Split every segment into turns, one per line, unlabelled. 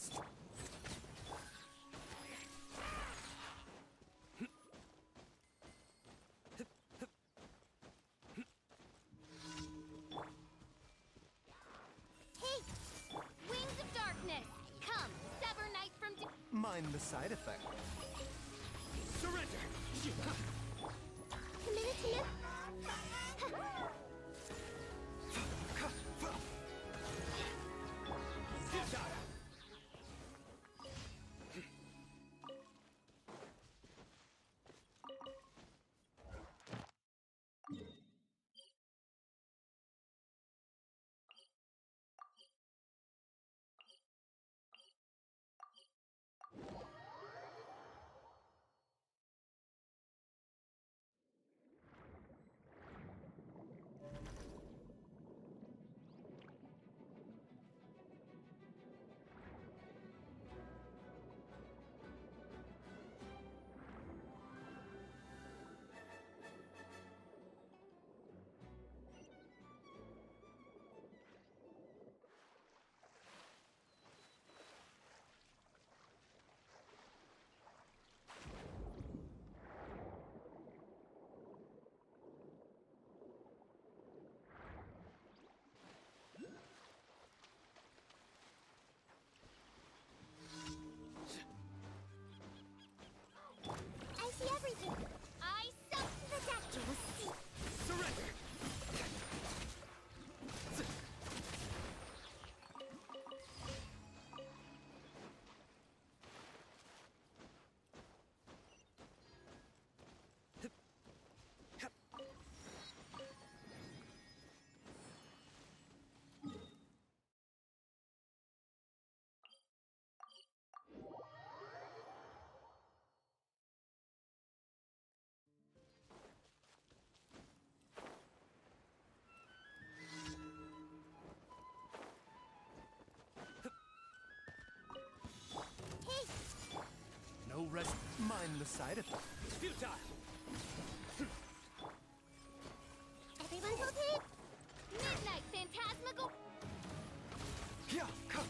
rest.
Hey! Wings of Darkness! Come, sever night from...
Mind the side effect.
Surrender!
Committed to no... I see everything. I saw the doctor will see.
Surrender!
Hey!
No rest.
Mind the side effect.
Futile!
Everyone hold it! Midnight Phantasmagal...
Yeah, come.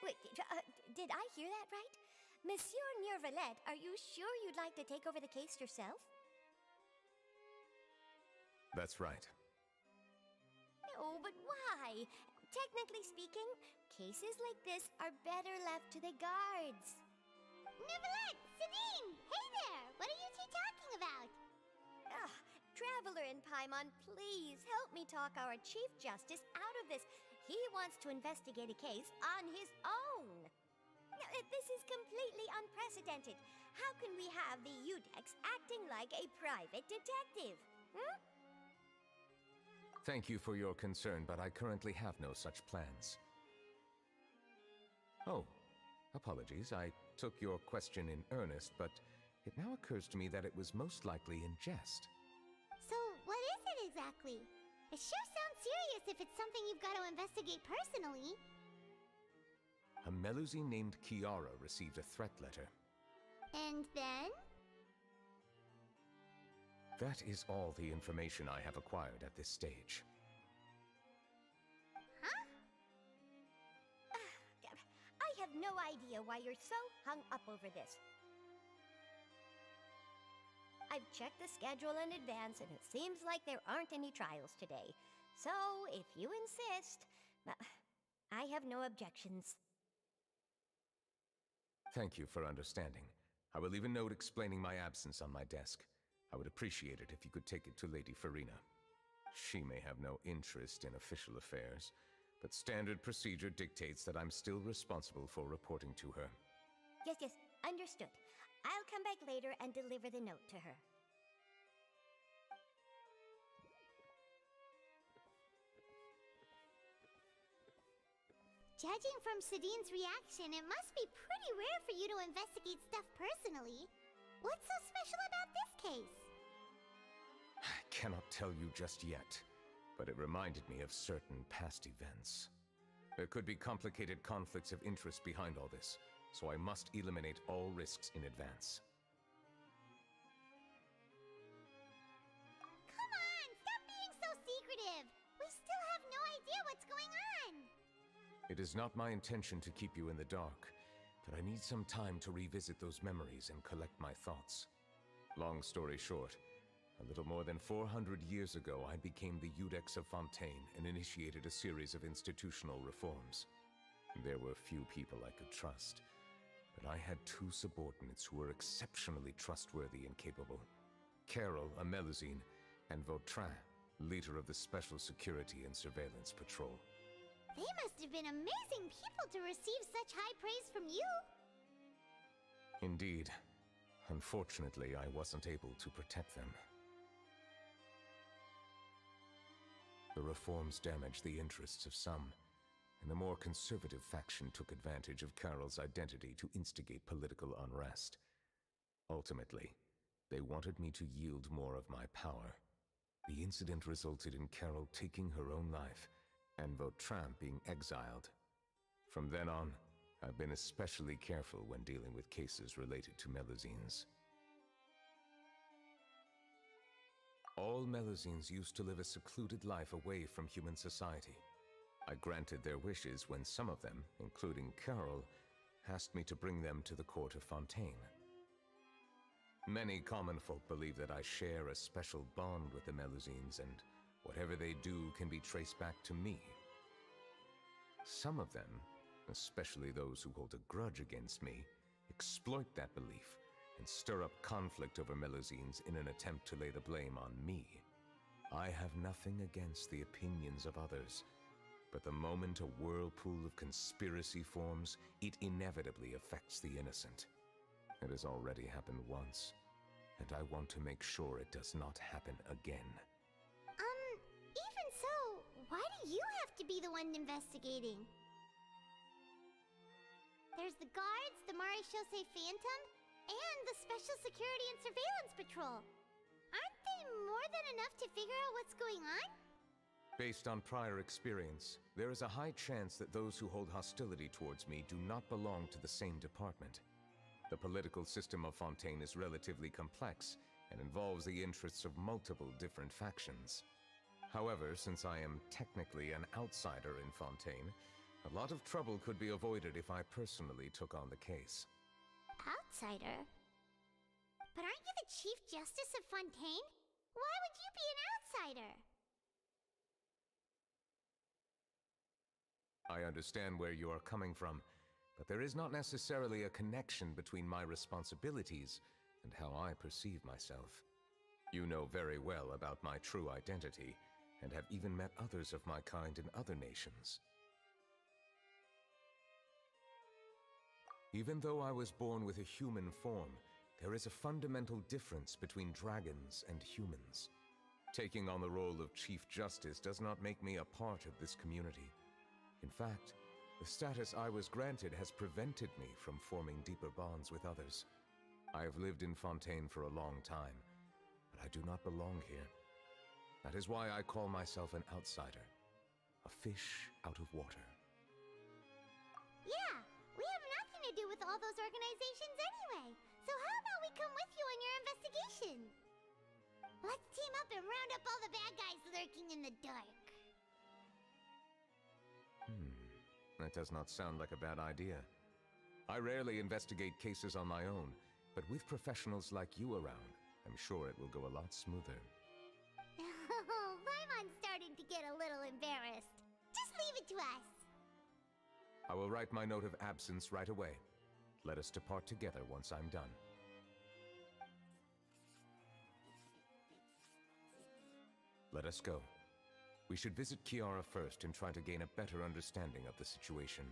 Wait, did I hear that right? Monsieur Neuvy, are you sure you'd like to take over the case yourself?
That's right.
No, but why? Technically speaking, cases like this are better left to the guards. Neuvy, Sabine! Hey there! What are you two talking about? Traveler in Paimon, please help me talk our Chief Justice out of this. He wants to investigate a case on his own. This is completely unprecedented. How can we have the Udex acting like a private detective? Hmm?
Thank you for your concern, but I currently have no such plans. Oh, apologies. I took your question in earnest, but it now occurs to me that it was most likely in jest.
So, what is it exactly? It sure sounds serious if it's something you've got to investigate personally.
A Melusi named Kiara received a threat letter.
And then?
That is all the information I have acquired at this stage.
Huh?
I have no idea why you're so hung up over this. I've checked the schedule in advance, and it seems like there aren't any trials today. So, if you insist, I have no objections.
Thank you for understanding. I will leave a note explaining my absence on my desk. I would appreciate it if you could take it to Lady Farina. She may have no interest in official affairs, but standard procedure dictates that I'm still responsible for reporting to her.
Yes, understood. I'll come back later and deliver the note to her.
Judging from Sadine's reaction, it must be pretty rare for you to investigate stuff personally. What's so special about this case?
I cannot tell you just yet, but it reminded me of certain past events. There could be complicated conflicts of interest behind all this, so I must eliminate all risks in advance.
Come on, stop being so secretive! We still have no idea what's going on!
It is not my intention to keep you in the dark, but I need some time to revisit those memories and collect my thoughts. Long story short, a little more than 400 years ago, I became the Iudex of Fontaine and initiated a series of institutional reforms. There were few people I could trust, but I had two subordinates who were exceptionally trustworthy and capable. Carol, a Melusine, and Vautrin, leader of the Special Security and Surveillance Patrol.
They must have been amazing people to receive such high praise from you!
Indeed. Unfortunately, I wasn't able to protect them. The reforms damaged the interests of some, and the more conservative faction took advantage of Carol's identity to instigate political unrest. Ultimately, they wanted me to yield more of my power. The incident resulted in Carol taking her own life, and Vautrin being exiled. From then on, I've been especially careful when dealing with cases related to Melusines. All Melusines used to live a secluded life away from human society. I granted their wishes when some of them, including Carol, asked me to bring them to the court of Fontaine. Many common folk believe that I share a special bond with the Melusines, and whatever they do can be traced back to me. Some of them, especially those who hold a grudge against me, exploit that belief and stir up conflict over Melusines in an attempt to lay the blame on me. I have nothing against the opinions of others, but the moment a whirlpool of conspiracy forms, it inevitably affects the innocent. It has already happened once, and I want to make sure it does not happen again.
Even so, why do you have to be the one investigating? There's the guards, the Maréchaussée Phantom, and the Special Security and Surveillance Patrol. Aren't they more than enough to figure out what's going on?
Based on prior experience, there is a high chance that those who hold hostility towards me do not belong to the same department. The political system of Fontaine is relatively complex and involves the interests of multiple different factions. However, since I am technically an outsider in Fontaine, a lot of trouble could be avoided if I personally took on the case.
Outsider? But aren't you the Chief Justice of Fontaine? Why would you be an outsider?
I understand where you are coming from, but there is not necessarily a connection between my responsibilities and how I perceive myself. You know very well about my true identity, and have even met others of my kind in other nations. Even though I was born with a human form, there is a fundamental difference between dragons and humans. Taking on the role of Chief Justice does not make me a part of this community. In fact, the status I was granted has prevented me from forming deeper bonds with others. I have lived in Fontaine for a long time, but I do not belong here. That is why I call myself an outsider, a fish out of water.
Yeah, we have nothing to do with all those organizations anyway. So how about we come with you on your investigation? Let's team up and round up all the bad guys lurking in the dark.
That does not sound like a bad idea. I rarely investigate cases on my own, but with professionals like you around, I'm sure it will go a lot smoother.
Oh, Paimon's starting to get a little embarrassed. Just leave it to us.
I will write my note of absence right away. Let us depart together once I'm done. Let us go. We should visit Kiara first and try to gain a better understanding of the situation.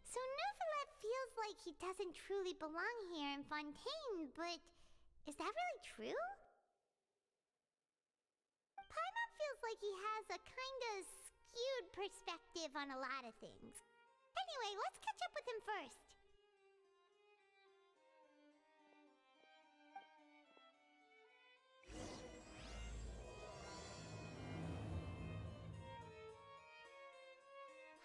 So Neuvy feels like he doesn't truly belong here in Fontaine, but is that really true? Paimon feels like he has a kinda skewed perspective on a lot of things. Anyway, let's catch up with him first.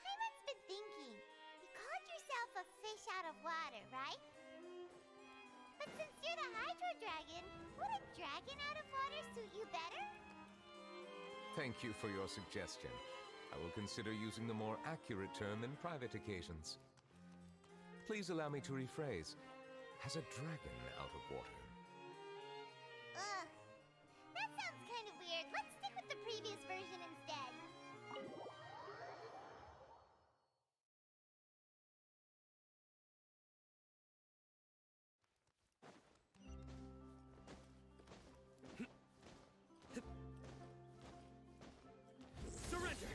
Paimon's been thinking. You called yourself a fish out of water, right? But since you're the Hydro Dragon, would a dragon out of water suit you better?
Thank you for your suggestion. I will consider using the more accurate term in private occasions. Please allow me to rephrase. Has a dragon out of water?
Ugh. That sounds kind of weird. Let's stick with the previous version instead.
Surrender!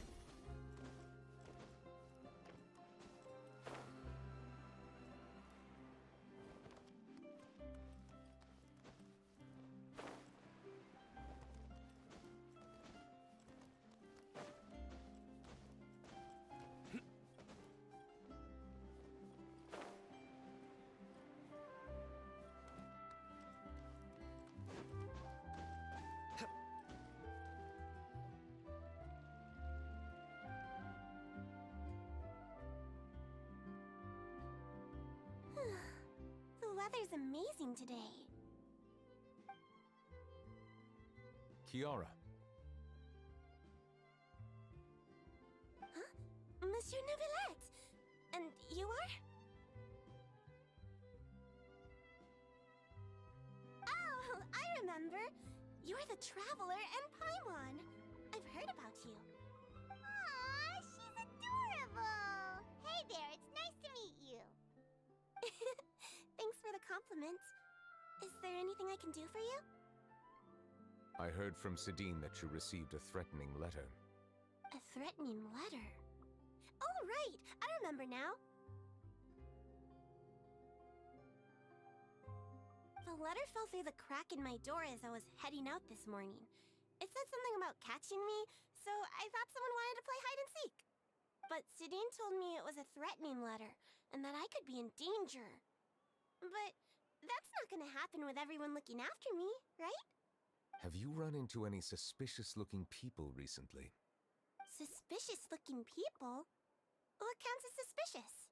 The weather's amazing today.
Kiara,
Huh? Monsieur Neuvillette! And you are? Oh, I remember. You're the Traveler and Paimon. I've heard about you.
Aw, she's adorable! Hey there, it's nice to meet you.
Thanks for the compliment. Is there anything I can do for you?
I heard from Sidine that you received a threatening letter.
A threatening letter? Oh, right! I remember now. The letter fell through the crack in my door as I was heading out this morning. It said something about catching me, so I thought someone wanted to play hide and seek. But Sidine told me it was a threatening letter, and that I could be in danger. But that's not gonna happen with everyone looking after me, right?
Have you run into any suspicious-looking people recently?
Suspicious-looking people? What counts as suspicious?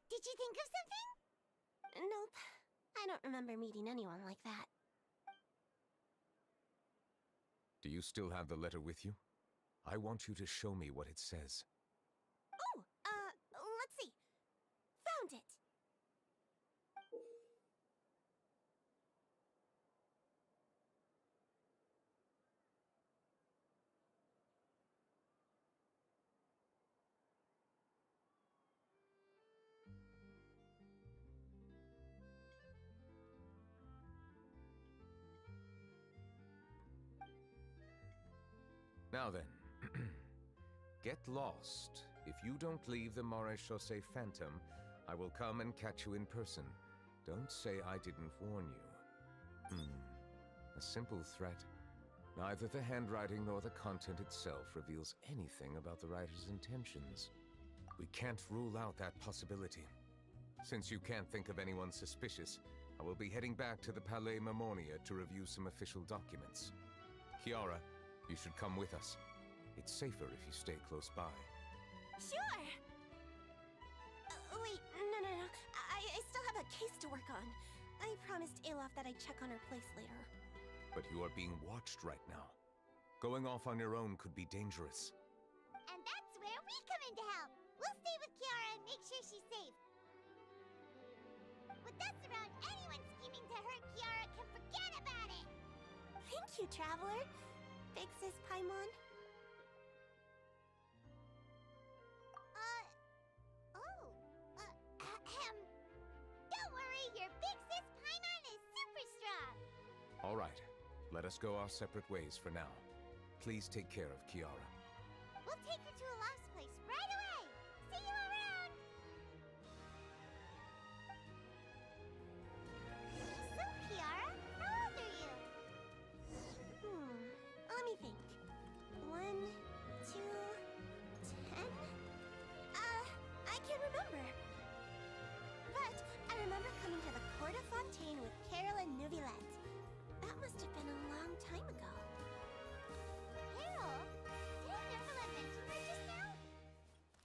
Did you think of something?
Nope. I don't remember meeting anyone like that.
Do you still have the letter with you? I want you to show me what it says.
Oh, let's see. Found it.
Now then, get lost. If you don't leave the Maréchaussée Phantom, I will come and catch you in person. Don't say I didn't warn you. A simple threat. Neither the handwriting nor the content itself reveals anything about the writer's intentions. We can't rule out that possibility. Since you can't think of anyone suspicious, I will be heading back to the Palais Mermonia to review some official documents. Kiara, you should come with us. It's safer if you stay close by.
Sure! Wait, no. I still have a case to work on. I promised Alof that I'd check on her place later.
But you are being watched right now. Going off on your own could be dangerous.
And that's where we come in to help. We'll stay with Kiara and make sure she's safe. With us around, anyone scheming to hurt Kiara can forget about it.
Thank you, Traveler. Big Sis Paimon.
Don't worry, your big sis Paimon is super strong.
All right, let us go our separate ways for now. Please take care of Kiara.
We'll take her to Alaf's place right away. See you around. So, Kiara, how old are you?
Let me think. 1, 2, 10? I can't remember. But I remember coming to the Court of Fontaine with Carol and Neuvy. That must have been a long time ago.
Carol? Didn't Neuvy mention her just now?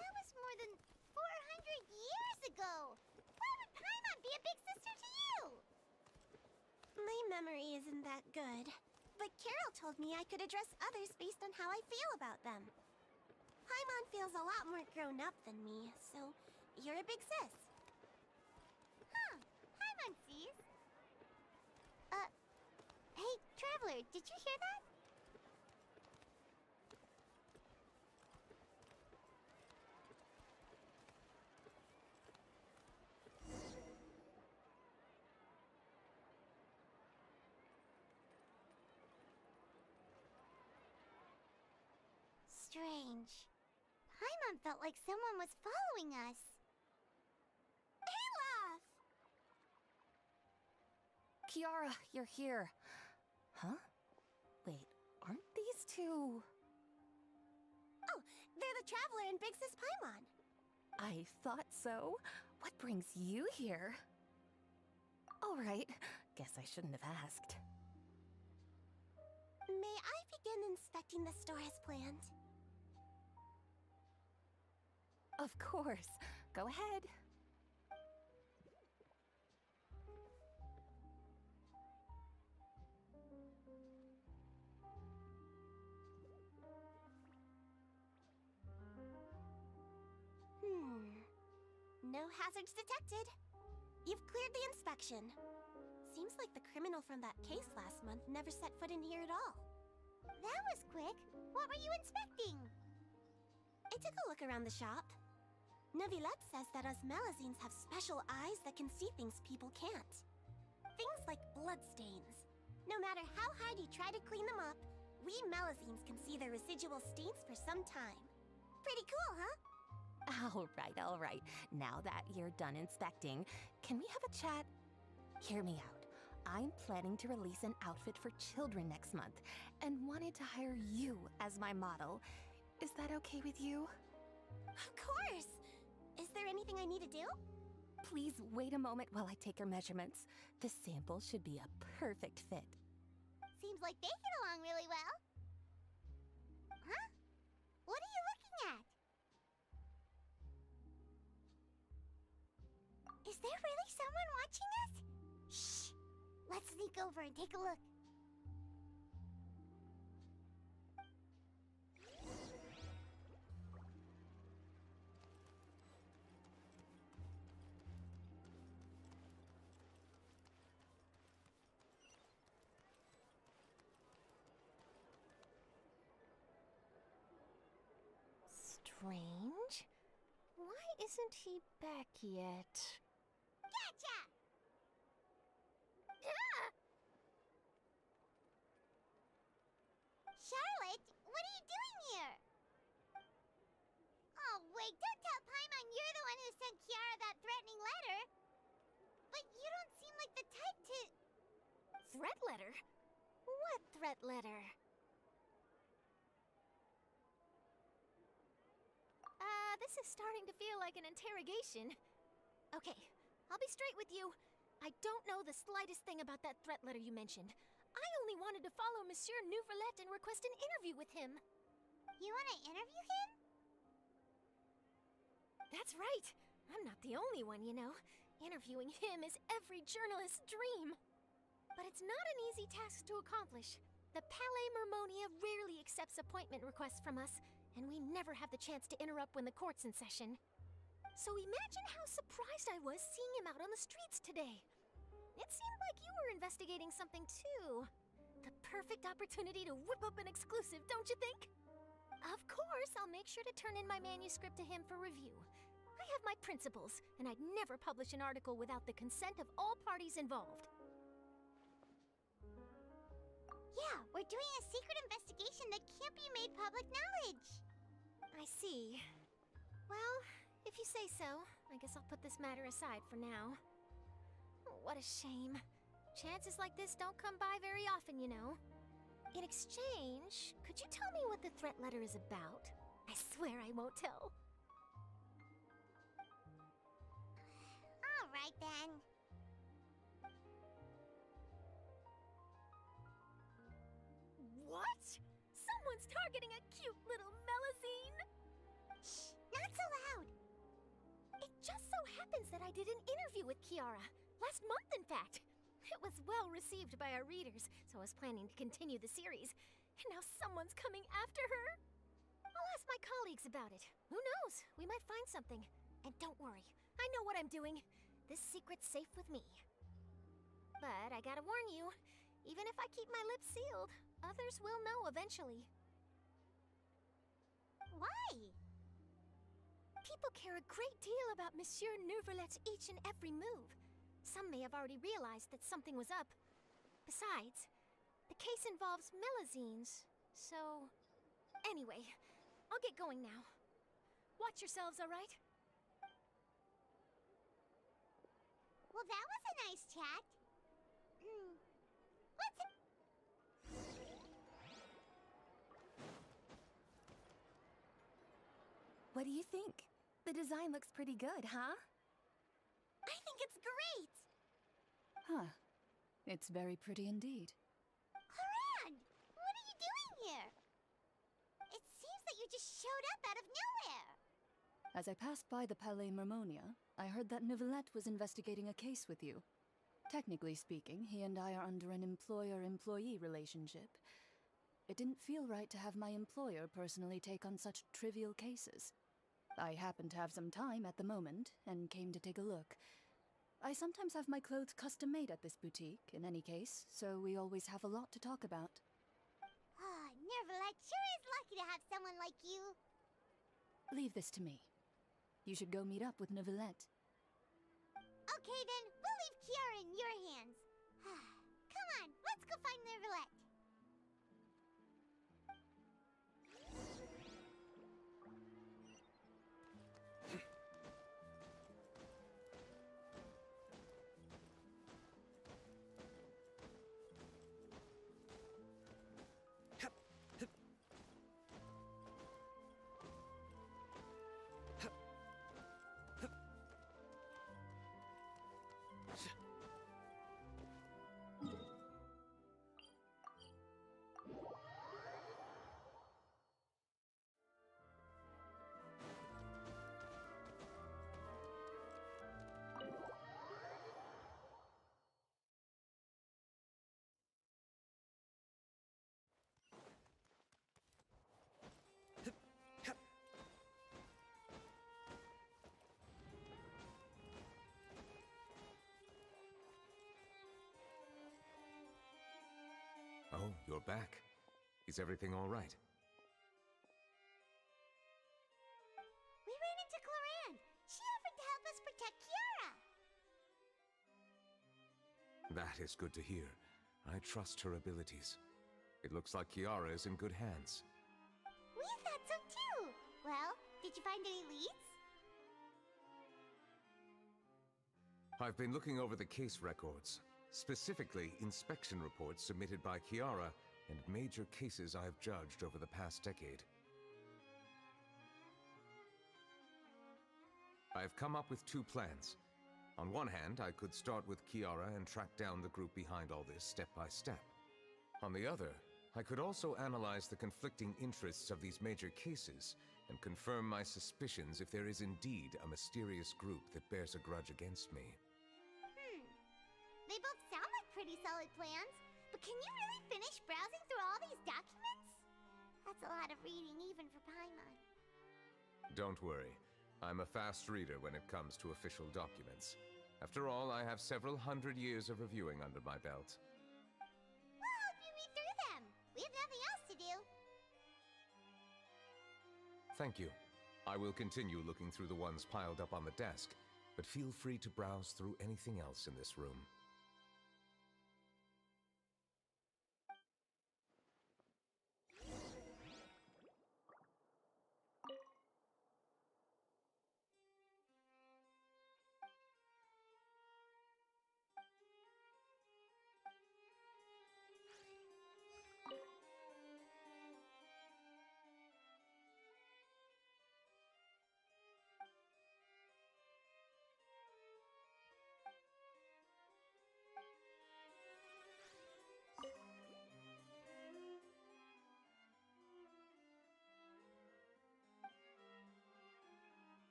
That was more than 400 years ago. Why would Paimon be a big sister to you?
My memory isn't that good. But Carol told me I could address others based on how I feel about them. Paimon feels a lot more grown up than me, so you're a big sis.
Huh. Paimon sees. Hey, Traveler, did you hear that? Strange. Paimon felt like someone was following us.
Olaf!
Kiara, you're here. Huh? Wait, aren't these two...
Oh, they're the Traveler and Big Sis Paimon.
I thought so. What brings you here? All right, guess I shouldn't have asked.
May I begin inspecting the store as planned?
Of course. Go ahead.
No hazards detected. You've cleared the inspection. Seems like the criminal from that case last month never set foot in here at all.
That was quick. What were you inspecting?
I took a look around the shop. Neuvy says that us Melazines have special eyes that can see things people can't. Things like bloodstains. No matter how hard you try to clean them up, we Melazines can see their residual stains for some time. Pretty cool, huh?
All right. Now that you're done inspecting, can we have a chat? Hear me out. I'm planning to release an outfit for children next month and wanted to hire you as my model. Is that okay with you?
Of course! Is there anything I need to do?
Please wait a moment while I take your measurements. The sample should be a perfect fit.
Seems like they get along really well. Huh? What are you looking at? Is there really someone watching us? Shh! Let's sneak over and take a look.
Strange. Why isn't he back yet?
Gotcha! Charlotte, what are you doing here? Oh, wait, don't tell Paimon you're the one who sent Kiara that threatening letter. But you don't seem like the type to...
Threat letter? What threat letter?
This is starting to feel like an interrogation. Okay, I'll be straight with you. I don't know the slightest thing about that threat letter you mentioned. I only wanted to follow Monsieur Neuvy and request an interview with him.
You want to interview him?
That's right. I'm not the only one, you know. Interviewing him is every journalist's dream. But it's not an easy task to accomplish. The Palais Mermonia rarely accepts appointment requests from us, and we never have the chance to interrupt when the court's in session. So imagine how surprised I was seeing him out on the streets today. It seemed like you were investigating something too. The perfect opportunity to whip up an exclusive, don't you think? Of course, I'll make sure to turn in my manuscript to him for review. I have my principles, and I'd never publish an article without the consent of all parties involved.
Yeah, we're doing a secret investigation that can't be made public knowledge.
I see. Well, if you say so, I guess I'll put this matter aside for now. What a shame. Chances like this don't come by very often, you know. In exchange, could you tell me what the threat letter is about? I swear I won't tell.
All right, then.
What? Someone's targeting a cute little Melazine?
Shh, not so loud.
It just so happens that I did an interview with Kiara. Last month, in fact. It was well received by our readers, so I was planning to continue the series. And now someone's coming after her. I'll ask my colleagues about it. Who knows? We might find something. And don't worry, I know what I'm doing. This secret's safe with me. But I gotta warn you, even if I keep my lips sealed, others will know eventually.
Why?
People care a great deal about Monsieur Neuverlet's each and every move. Some may have already realized that something was up. Besides, the case involves Melazines, so... Anyway, I'll get going now. Watch yourselves, all right?
Well, that was a nice chat. Let's...
What do you think? The design looks pretty good, huh?
I think it's great!
Huh. It's very pretty indeed.
Coran! What are you doing here? It seems that you just showed up out of nowhere.
As I passed by the Palais Mermonia, I heard that Neuvy was investigating a case with you. Technically speaking, he and I are under an employer-employee relationship. It didn't feel right to have my employer personally take on such trivial cases. I happened to have some time at the moment, and came to take a look. I sometimes have my clothes custom-made at this boutique, in any case, so we always have a lot to talk about.
Ah, Neuvy sure is lucky to have someone like you.
Leave this to me. You should go meet up with Neuvy.
Okay then, we'll leave Kiara in your hands. Come on, let's go find Neuvy.
Oh, you're back. Is everything all right?
We ran into Cloran. She offered to help us protect Kiara.
That is good to hear. I trust her abilities. It looks like Kiara is in good hands.
We thought so too. Well, did you find any leads?
I've been looking over the case records, specifically inspection reports submitted by Kiara and major cases I have judged over the past decade. I have come up with two plans. On one hand, I could start with Kiara and track down the group behind all this step by step. On the other, I could also analyze the conflicting interests of these major cases and confirm my suspicions if there is indeed a mysterious group that bears a grudge against me.
They both sound like pretty solid plans, but can you really finish browsing through all these documents? That's a lot of reading even for Paimon.
Don't worry. I'm a fast reader when it comes to official documents. After all, I have several hundred years of reviewing under my belt.
We'll help you read through them. We have nothing else to do.
Thank you. I will continue looking through the ones piled up on the desk, but feel free to browse through anything else in this room.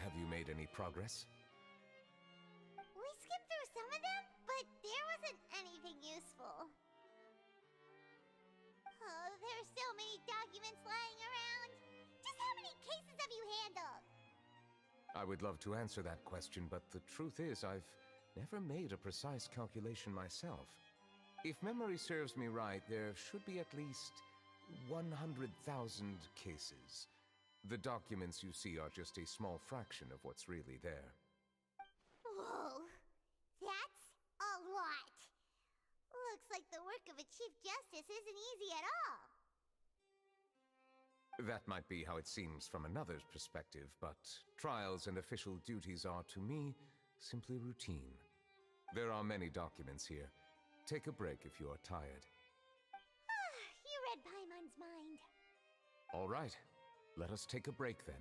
Have you made any progress?
We skimmed through some of them, but there wasn't anything useful. Oh, there's so many documents lying around. Just how many cases have you handled?
I would love to answer that question, but the truth is I've never made a precise calculation myself. If memory serves me right, there should be at least 100,000 cases. The documents you see are just a small fraction of what's really there.
Whoa, that's a lot. Looks like the work of a Chief Justice isn't easy at all.
That might be how it seems from another's perspective, but trials and official duties are, to me, simply routine. There are many documents here. Take a break if you are tired.
You read Paimon's mind.
All right. Let us take a break then.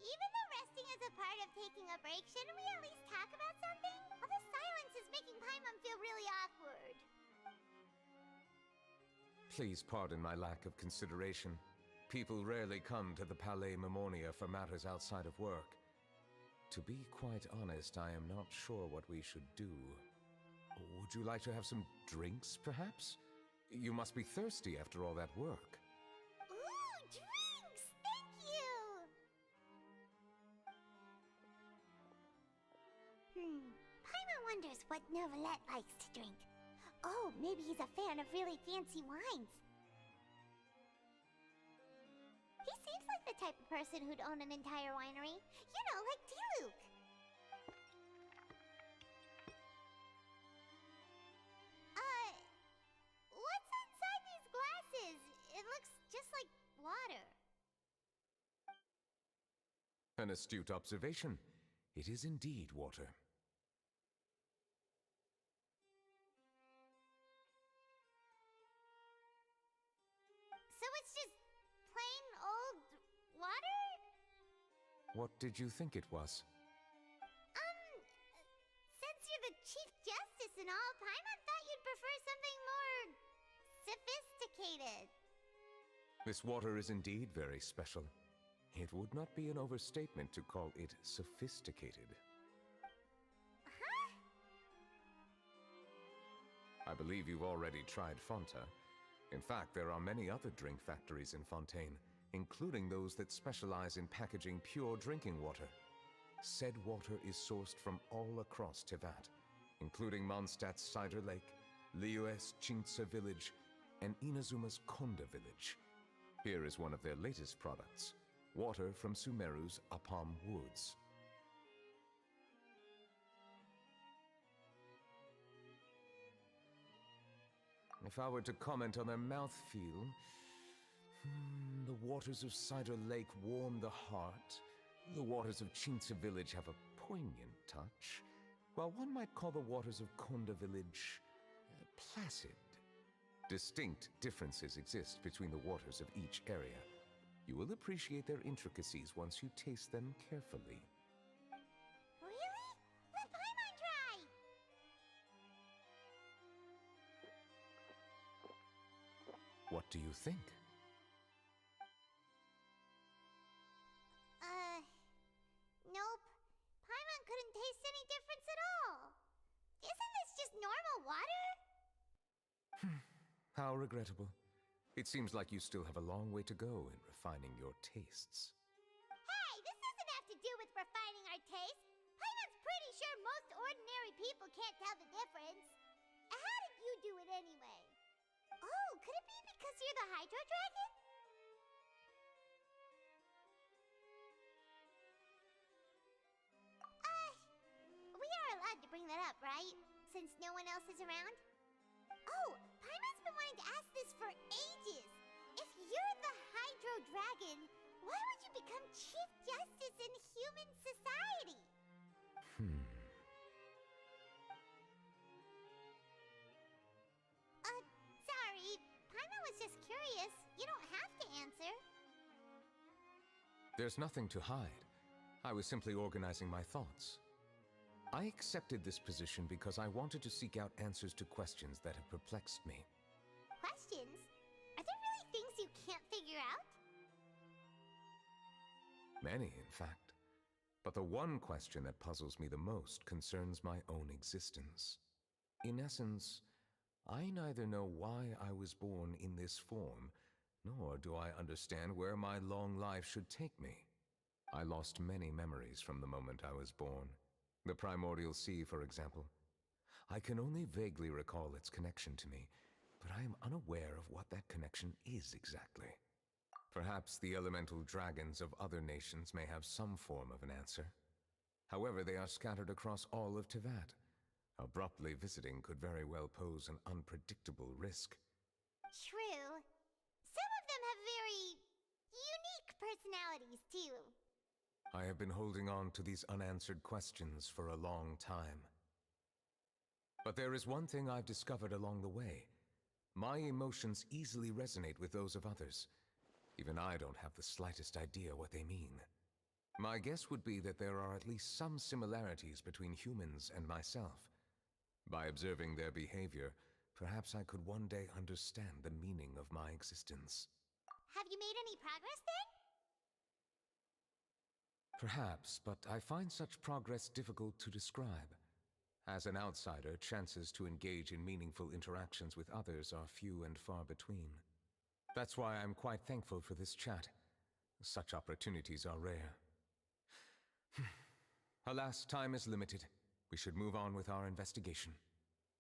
Even though resting is a part of taking a break, shouldn't we at least talk about something? All this silence is making Paimon feel really awkward.
Please pardon my lack of consideration. People rarely come to the Palais Mermonia for matters outside of work. To be quite honest, I am not sure what we should do. Would you like to have some drinks, perhaps? You must be thirsty after all that work.
Ooh, drinks! Thank you! Paimon wonders what Neuvy likes to drink. Oh, maybe he's a fan of really fancy wines. He seems like the type of person who'd own an entire winery. You know, like Diluc. What's inside these glasses? It looks just like water.
An astute observation. It is indeed water.
So it's just plain old water?
What did you think it was?
Since you're the Chief Justice and all, Paimon thought you'd prefer something more sophisticated.
This water is indeed very special. It would not be an overstatement to call it sophisticated.
Huh?
I believe you've already tried Fonta. In fact, there are many other drink factories in Fontaine, including those that specialize in packaging pure drinking water. Said water is sourced from all across Tevat, including Mondstadt's Cider Lake, Liyue's Chintsa Village, and Inazuma's Konda Village. Here is one of their latest products, water from Sumeru's Apam Woods. If I were to comment on their mouthfeel, the waters of Cider Lake warm the heart. The waters of Chintsa Village have a poignant touch, while one might call the waters of Konda Village placid. Distinct differences exist between the waters of each area. You will appreciate their intricacies once you taste them carefully.
Really? Let Paimon try!
What do you think?
Nope. Paimon couldn't taste any difference at all. Isn't this just normal water?
How regrettable. It seems like you still have a long way to go in refining your tastes.
Hey, this doesn't have to do with refining our taste. Paimon's pretty sure most ordinary people can't tell the difference. How did you do it anyway? Oh, could it be because you're the Hydro Dragon? We are allowed to bring that up, right? Since no one else is around? Oh, Paimon's been wanting to ask this for ages. If you're the Hydro Dragon, why would you become Chief Justice in human society? Sorry. Paimon was just curious. You don't have to answer.
There's nothing to hide. I was simply organizing my thoughts. I accepted this position because I wanted to seek out answers to questions that have perplexed me.
Questions? Are there really things you can't figure out?
Many, in fact. But the one question that puzzles me the most concerns my own existence. In essence, I neither know why I was born in this form, nor do I understand where my long life should take me. I lost many memories from the moment I was born. The primordial sea, for example. I can only vaguely recall its connection to me, but I am unaware of what that connection is exactly. Perhaps the elemental dragons of other nations may have some form of an answer. However, they are scattered across all of Tevat. Abruptly visiting could very well pose an unpredictable risk.
True. Some of them have very unique personalities, too.
I have been holding on to these unanswered questions for a long time. But there is one thing I've discovered along the way. My emotions easily resonate with those of others. Even I don't have the slightest idea what they mean. My guess would be that there are at least some similarities between humans and myself. By observing their behavior, perhaps I could one day understand the meaning of my existence.
Have you made any progress then?
Perhaps, but I find such progress difficult to describe. As an outsider, chances to engage in meaningful interactions with others are few and far between. That's why I'm quite thankful for this chat. Such opportunities are rare. Alas, time is limited. We should move on with our investigation.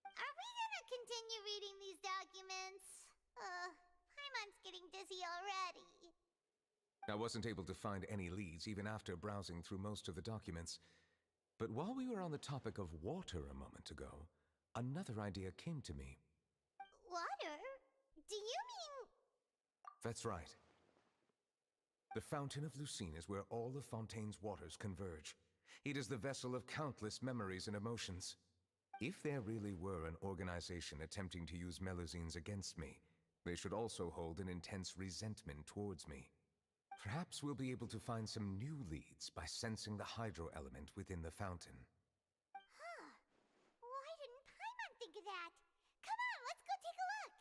Are we gonna continue reading these documents? Paimon's getting dizzy already.
I wasn't able to find any leads even after browsing through most of the documents. But while we were on the topic of water a moment ago, another idea came to me.
Water? Do you mean...
That's right. The Fountain of Lucine is where all of Fontaine's waters converge. It is the vessel of countless memories and emotions. If there really were an organization attempting to use Melusines against me, they should also hold an intense resentment towards me. Perhaps we'll be able to find some new leads by sensing the hydro element within the fountain.
Huh. Why didn't Paimon think of that? Come on, let's go take a look!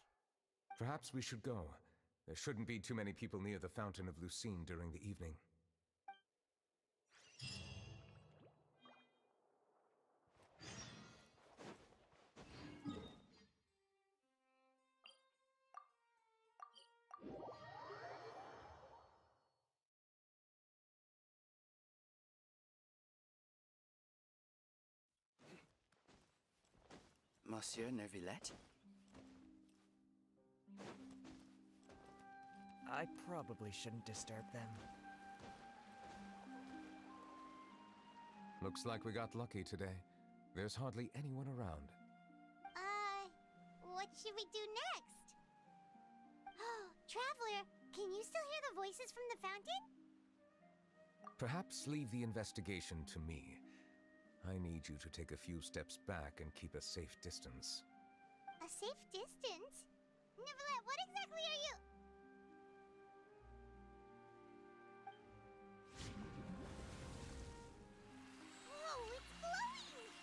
Perhaps we should go. There shouldn't be too many people near the Fountain of Lucine during the evening.
Monsieur Neuvillette?
I probably shouldn't disturb them.
Looks like we got lucky today. There's hardly anyone around.
What should we do next? Oh, Traveler, can you still hear the voices from the fountain?
Perhaps leave the investigation to me. I need you to take a few steps back and keep a safe distance.
A safe distance? Neuvillette, what exactly are you... Whoa, it's glowing!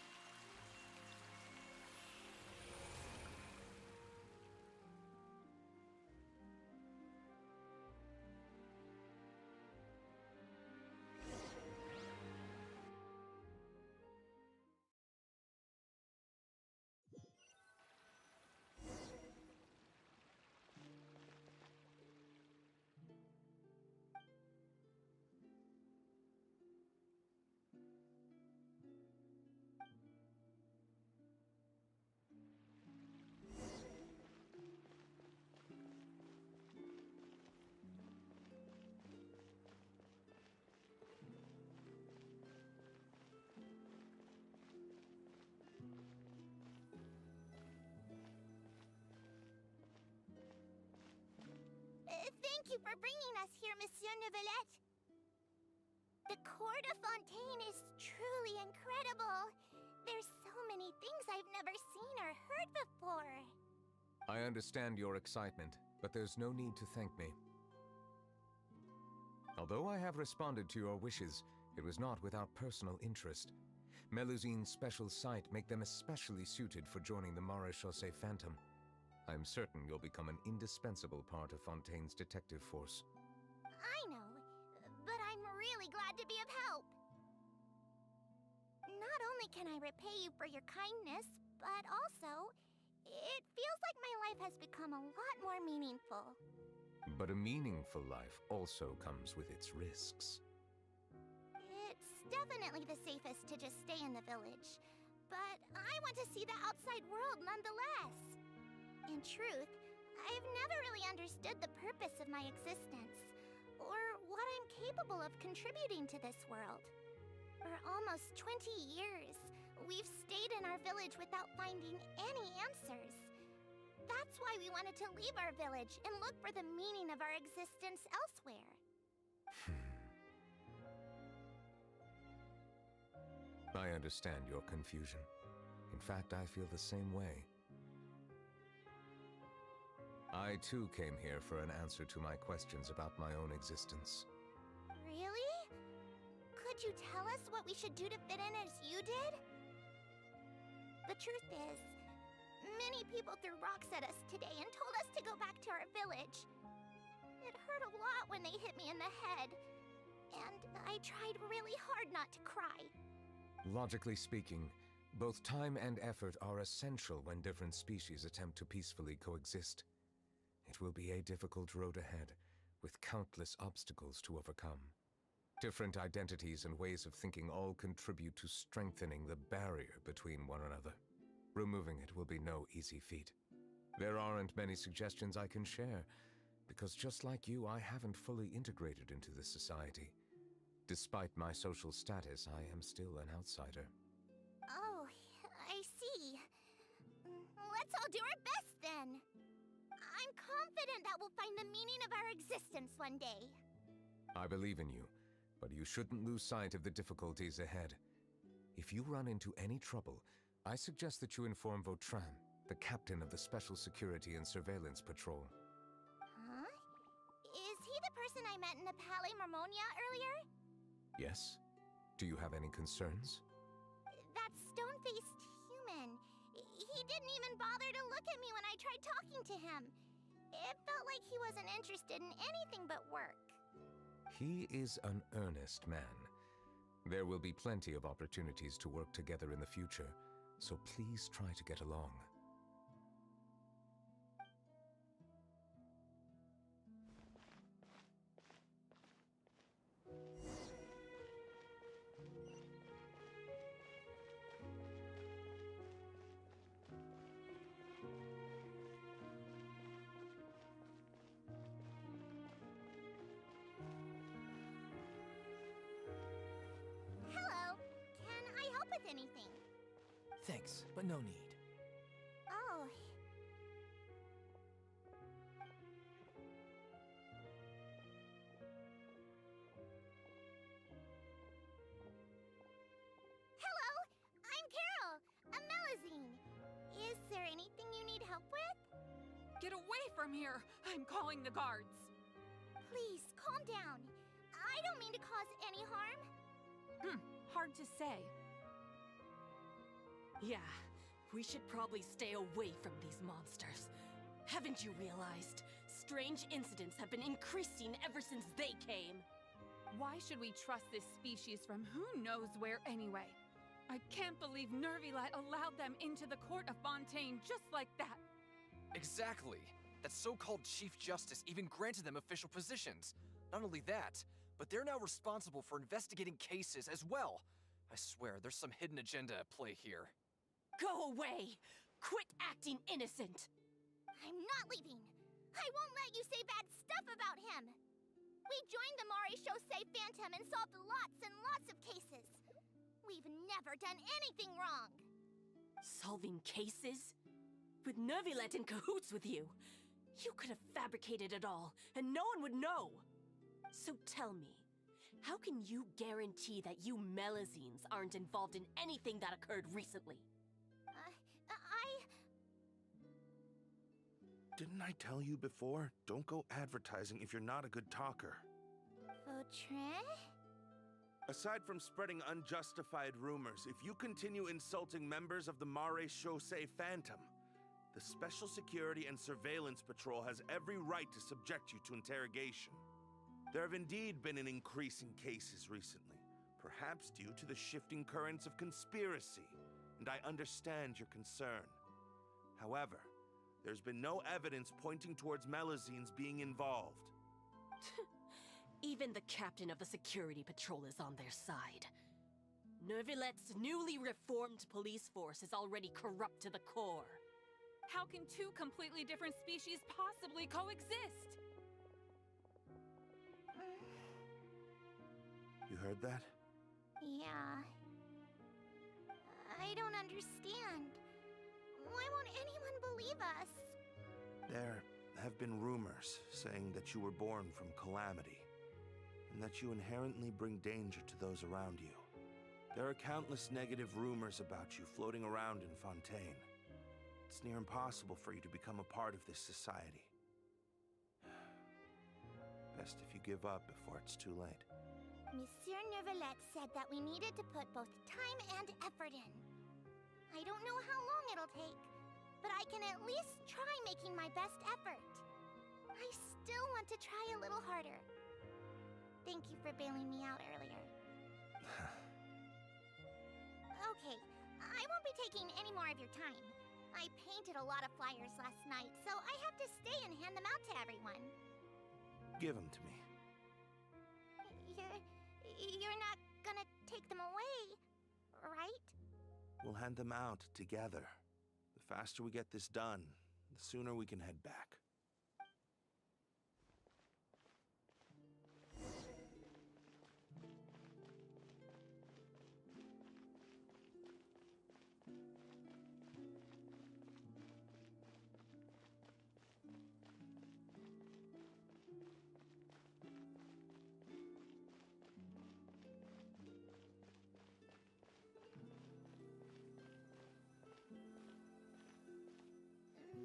Thank you for bringing us here, Monsieur Neuvillette. The Cour de Fontaine is truly incredible. There's so many things I've never seen or heard before.
I understand your excitement, but there's no need to thank me. Although I have responded to your wishes, it was not without personal interest. Melusine's special sight make them especially suited for joining the Maréchaussée Phantom. I'm certain you'll become an indispensable part of Fontaine's detective force.
I know, but I'm really glad to be of help. Not only can I repay you for your kindness, but also, it feels like my life has become a lot more meaningful.
But a meaningful life also comes with its risks.
It's definitely the safest to just stay in the village, but I want to see the outside world nonetheless. In truth, I've never really understood the purpose of my existence, or what I'm capable of contributing to this world. For almost 20 years, we've stayed in our village without finding any answers. That's why we wanted to leave our village and look for the meaning of our existence elsewhere.
I understand your confusion. In fact, I feel the same way. I too came here for an answer to my questions about my own existence.
Really? Could you tell us what we should do to fit in as you did? The truth is, many people threw rocks at us today and told us to go back to our village. It hurt a lot when they hit me in the head, and I tried really hard not to cry.
Logically speaking, both time and effort are essential when different species attempt to peacefully coexist. It will be a difficult road ahead, with countless obstacles to overcome. Different identities and ways of thinking all contribute to strengthening the barrier between one another. Removing it will be no easy feat. There aren't many suggestions I can share, because just like you, I haven't fully integrated into this society. Despite my social status, I am still an outsider.
Oh, I see. Let's all do our best then. I'm confident that we'll find the meaning of our existence one day.
I believe in you, but you shouldn't lose sight of the difficulties ahead. If you run into any trouble, I suggest that you inform Vautrin, the captain of the Special Security and Surveillance Patrol.
Huh? Is he the person I met in the Palais Marmonia earlier?
Yes? Do you have any concerns?
That stone-faced human. He didn't even bother to look at me when I tried talking to him. It felt like he wasn't interested in anything but work.
He is an earnest man. There will be plenty of opportunities to work together in the future, so please try to get along.
but no need.
Oh.
Hello, I'm Carol, a Melazine. Is there anything you need help with?
Get away from here! I'm calling the guards!
Please, calm down. I don't mean to cause any harm.
Hard to say.
Yeah, we should probably stay away from these monsters. Haven't you realized? Strange incidents have been increasing ever since they came.
Why should we trust this species from who knows where anyway? I can't believe Neuvy allowed them into the court of Fontaine just like that.
Exactly. That so-called Chief Justice even granted them official positions. Not only that, but they're now responsible for investigating cases as well. I swear, there's some hidden agenda at play here.
Go away! Quit acting innocent!
I'm not leaving. I won't let you say bad stuff about him. We joined the Maréchaussée Phantom and solved lots and lots of cases. We've never done anything wrong.
Solving cases? With Neuvy in cahoots with you. You could have fabricated it all, and no one would know. So tell me, how can you guarantee that you Melazines aren't involved in anything that occurred recently?
Didn't I tell you before? Don't go advertising if you're not a good talker.
Vautrin?
Aside from spreading unjustified rumors, if you continue insulting members of the Maréchaussée Phantom, the Special Security and Surveillance Patrol has every right to subject you to interrogation. There have indeed been an increase in cases recently, perhaps due to the shifting currents of conspiracy, and I understand your concern. However, there's been no evidence pointing towards Melazines being involved.
Even the captain of the security patrol is on their side. Neuvillette's newly reformed police force is already corrupt to the core.
How can two completely different species possibly coexist?
You heard that?
Yeah. I don't understand. Why won't anyone believe us?
There have been rumors saying that you were born from calamity, and that you inherently bring danger to those around you. There are countless negative rumors about you floating around in Fontaine. It's near impossible for you to become a part of this society. Best if you give up before it's too late.
Monsieur Neuvillette said that we needed to put both time and effort in. I don't know how long it'll take, but I can at least try making my best effort. I still want to try a little harder. Thank you for bailing me out earlier. Okay, I won't be taking any more of your time. I painted a lot of flyers last night, so I have to stay and hand them out to everyone.
Give them to me.
You're not gonna take them away, right?
We'll hand them out together. The faster we get this done, the sooner we can head back.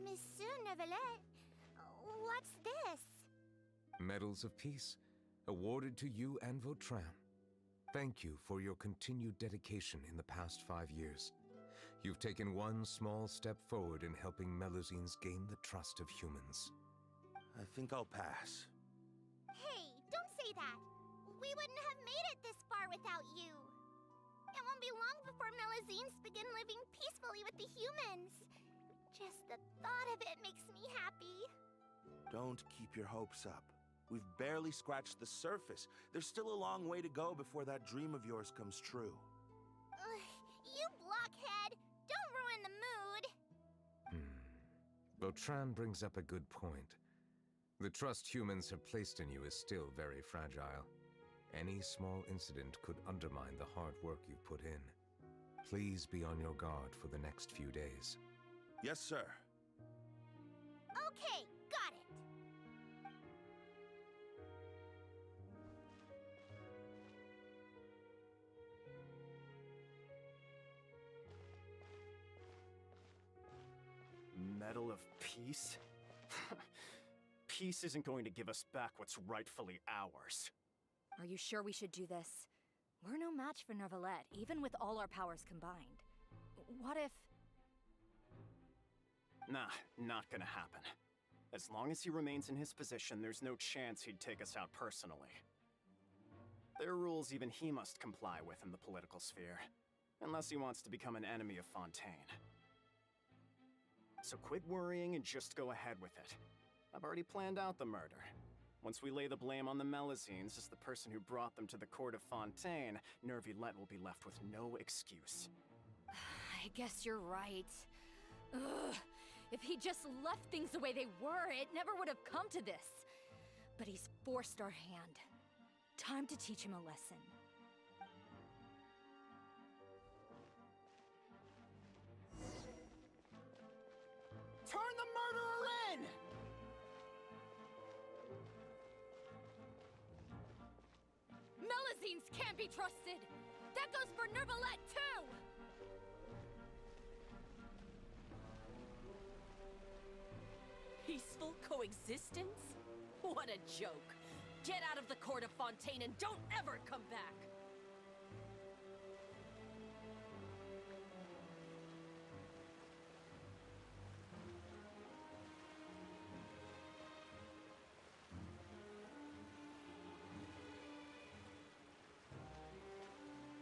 Monsieur Neuvillette, what's this?
Medals of Peace, awarded to you and Vautrin. Thank you for your continued dedication in the past 5 years. You've taken one small step forward in helping Melazines gain the trust of humans.
I think I'll pass.
Hey, don't say that. We wouldn't have made it this far without you. It won't be long before Melazines begin living peacefully with the humans. Just the thought of it makes me happy.
Don't keep your hopes up. We've barely scratched the surface. There's still a long way to go before that dream of yours comes true.
You blockhead! Don't ruin the mood!
Vautrin brings up a good point. The trust humans have placed in you is still very fragile. Any small incident could undermine the hard work you've put in. Please be on your guard for the next few days.
Yes, sir.
Okay, got it.
Medal of Peace? Peace isn't going to give us back what's rightfully ours.
Are you sure we should do this? We're no match for Neuvillette, even with all our powers combined. What if...
Nah, not gonna happen. As long as he remains in his position, there's no chance he'd take us out personally. There are rules even he must comply with in the political sphere, unless he wants to become an enemy of Fontaine. So quit worrying and just go ahead with it. I've already planned out the murder. Once we lay the blame on the Melazines as the person who brought them to the court of Fontaine, Neuvillette will be left with no excuse.
I guess you're right. Ugh. If he just left things the way they were, it never would have come to this. But he's forced our hand. Time to teach him a lesson.
Turn the murderer in!
Melazines can't be trusted! That goes for Neuvillette, too!
Peaceful coexistence? What a joke. Get out of the court of Fontaine and don't ever come back!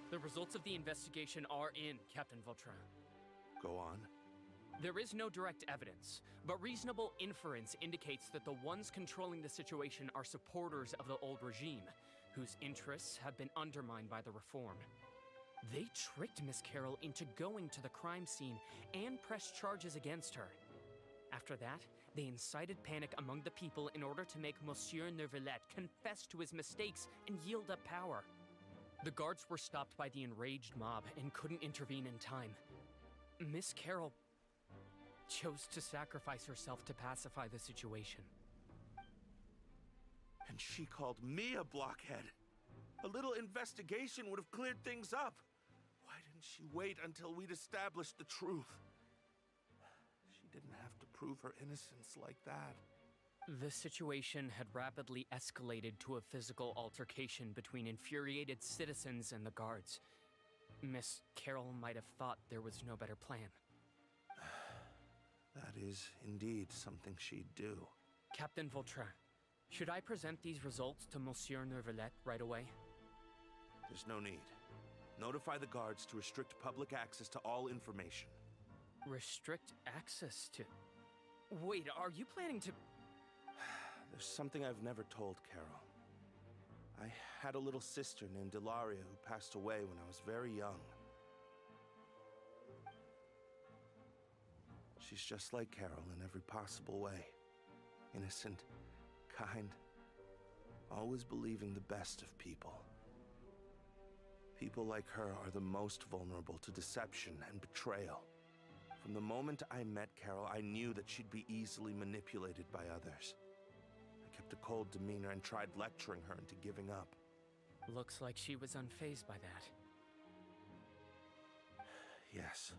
The results of the investigation are in, Captain Vautrin.
Go on.
There is no direct evidence, but reasonable inference indicates that the ones controlling the situation are supporters of the old regime, whose interests have been undermined by the reform. They tricked Miss Carroll into going to the crime scene and pressed charges against her. After that, they incited panic among the people in order to make Monsieur Neuvillette confess to his mistakes and yield up power. The guards were stopped by the enraged mob and couldn't intervene in time. Miss Carroll chose to sacrifice herself to pacify the situation.
And she called me a blockhead. A little investigation would have cleared things up. Why didn't she wait until we'd established the truth? She didn't have to prove her innocence like that.
The situation had rapidly escalated to a physical altercation between infuriated citizens and the guards. Miss Carroll might have thought there was no better plan.
That is indeed something she'd do.
Captain Vautrin, should I present these results to Monsieur Neuvillette right away?
There's no need. Notify the guards to restrict public access to all information.
Restrict access to... Wait, are you planning to...
There's something I've never told Carol. I had a little sister named Ilaria who passed away when I was very young. She's just like Carol in every possible way. Innocent, kind, always believing the best of people. People like her are the most vulnerable to deception and betrayal. From the moment I met Carol, I knew that she'd be easily manipulated by others. I kept a cold demeanor and tried lecturing her into giving up.
Looks like she was unfazed by that.
Yes.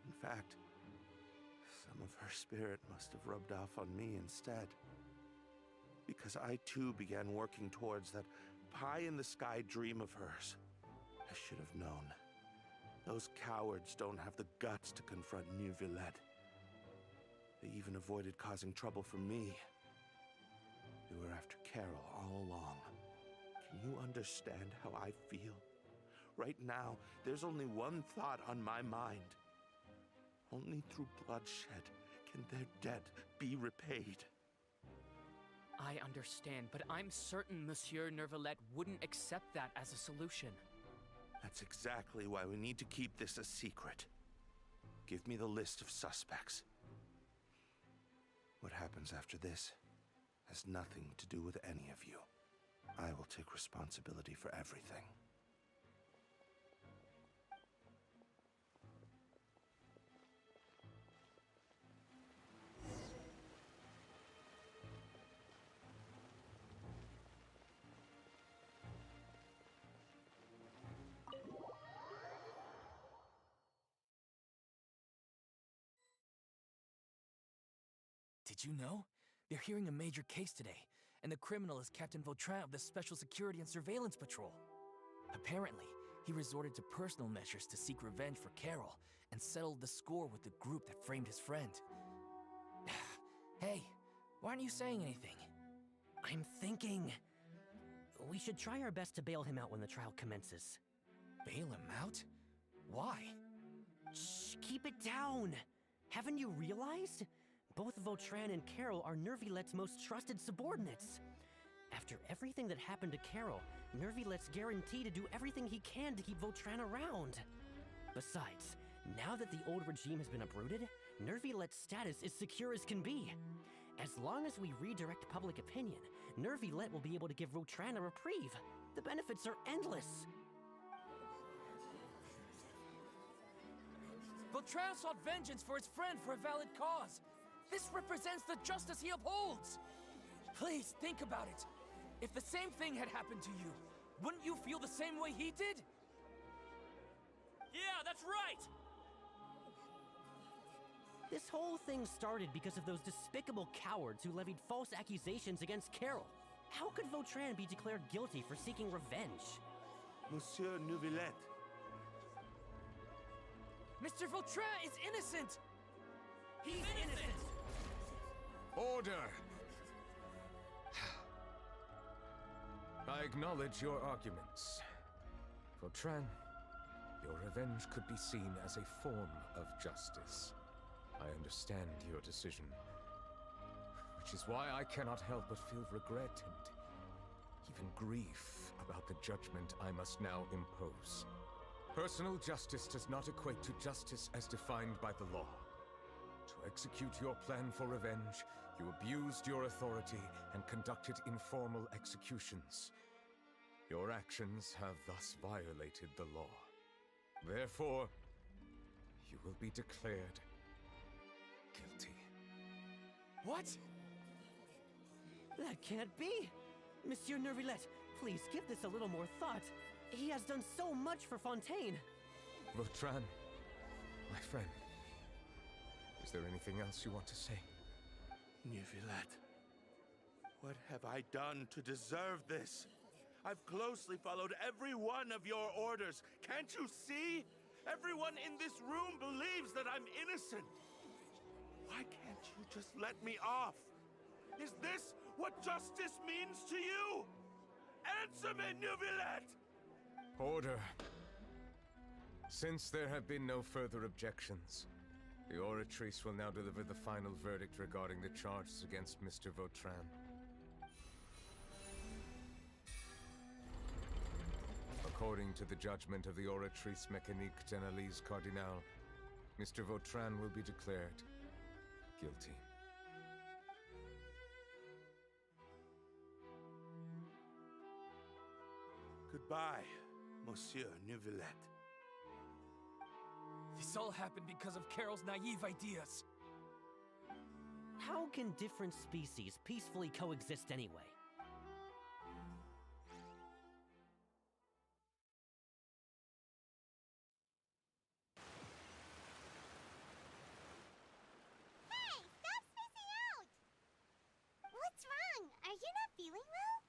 In fact, some of her spirit must have rubbed off on me instead. Because I too began working towards that pie-in-the-sky dream of hers. I should have known. Those cowards don't have the guts to confront Neuvillette. They even avoided causing trouble for me. They were after Carol all along. Can you understand how I feel? Right now, there's only one thought on my mind. Only through bloodshed can their debt be repaid.
I understand, but I'm certain Monsieur Neuvillette wouldn't accept that as a solution.
That's exactly why we need to keep this a secret. Give me the list of suspects. What happens after this has nothing to do with any of you. I will take responsibility for everything.
Did you know? They're hearing a major case today, and the criminal is Captain Vautrin of the Special Security and Surveillance Patrol. Apparently, he resorted to personal measures to seek revenge for Carol and settled the score with the group that framed his friend. Hey, why aren't you saying anything?
I'm thinking... we should try our best to bail him out when the trial commences.
Bail him out? Why?
Shh, keep it down! Haven't you realized? Both Vautrin and Carol are Neuvy-Let's most trusted subordinates. After everything that happened to Carol, Neuvy-Let's guaranteed to do everything he can to keep Vautrin around. Besides, now that the old regime has been uprooted, Neuvy-Let's status is secure as can be. As long as we redirect public opinion, Neuvy-Let will be able to give Vautrin a reprieve. The benefits are endless.
Vautrin sought vengeance for his friend for a valid cause. This represents the justice he upholds. Please, think about it. If the same thing had happened to you, wouldn't you feel the same way he did? Yeah, that's right!
This whole thing started because of those despicable cowards who levied false accusations against Carol. How could Vautrin be declared guilty for seeking revenge?
Monsieur Neuvy-Let.
Mr. Vautrin is innocent! He's innocent!
Order! I acknowledge your arguments. Vautrin, your revenge could be seen as a form of justice. I understand your decision, which is why I cannot help but feel regret and even grief about the judgment I must now impose. Personal justice does not equate to justice as defined by the law. To execute your plan for revenge, you abused your authority and conducted informal executions. Your actions have thus violated the law. Therefore, you will be declared guilty.
What?
That can't be! Monsieur Neuvy-Let, please give this a little more thought. He has done so much for Fontaine.
Vautrin, my friend, is there anything else you want to say?
Neuvy-Let, what have I done to deserve this? I've closely followed every one of your orders. Can't you see? Everyone in this room believes that I'm innocent. Why can't you just let me off? Is this what justice means to you? Answer me, Neuvy-Let!
Order. Since there have been no further objections, the Oratrice will now deliver the final verdict regarding the charges against Mr. Vautrin. According to the judgment of the Oratrice Mécanique d'Analyse Cardinale, Mr. Vautrin will be declared guilty.
Goodbye, Monsieur Neuvy-Let.
This all happened because of Carol's naive ideas.
How can different species peacefully coexist anyway?
Hey, stop spacing out! What's wrong? Are you not feeling well?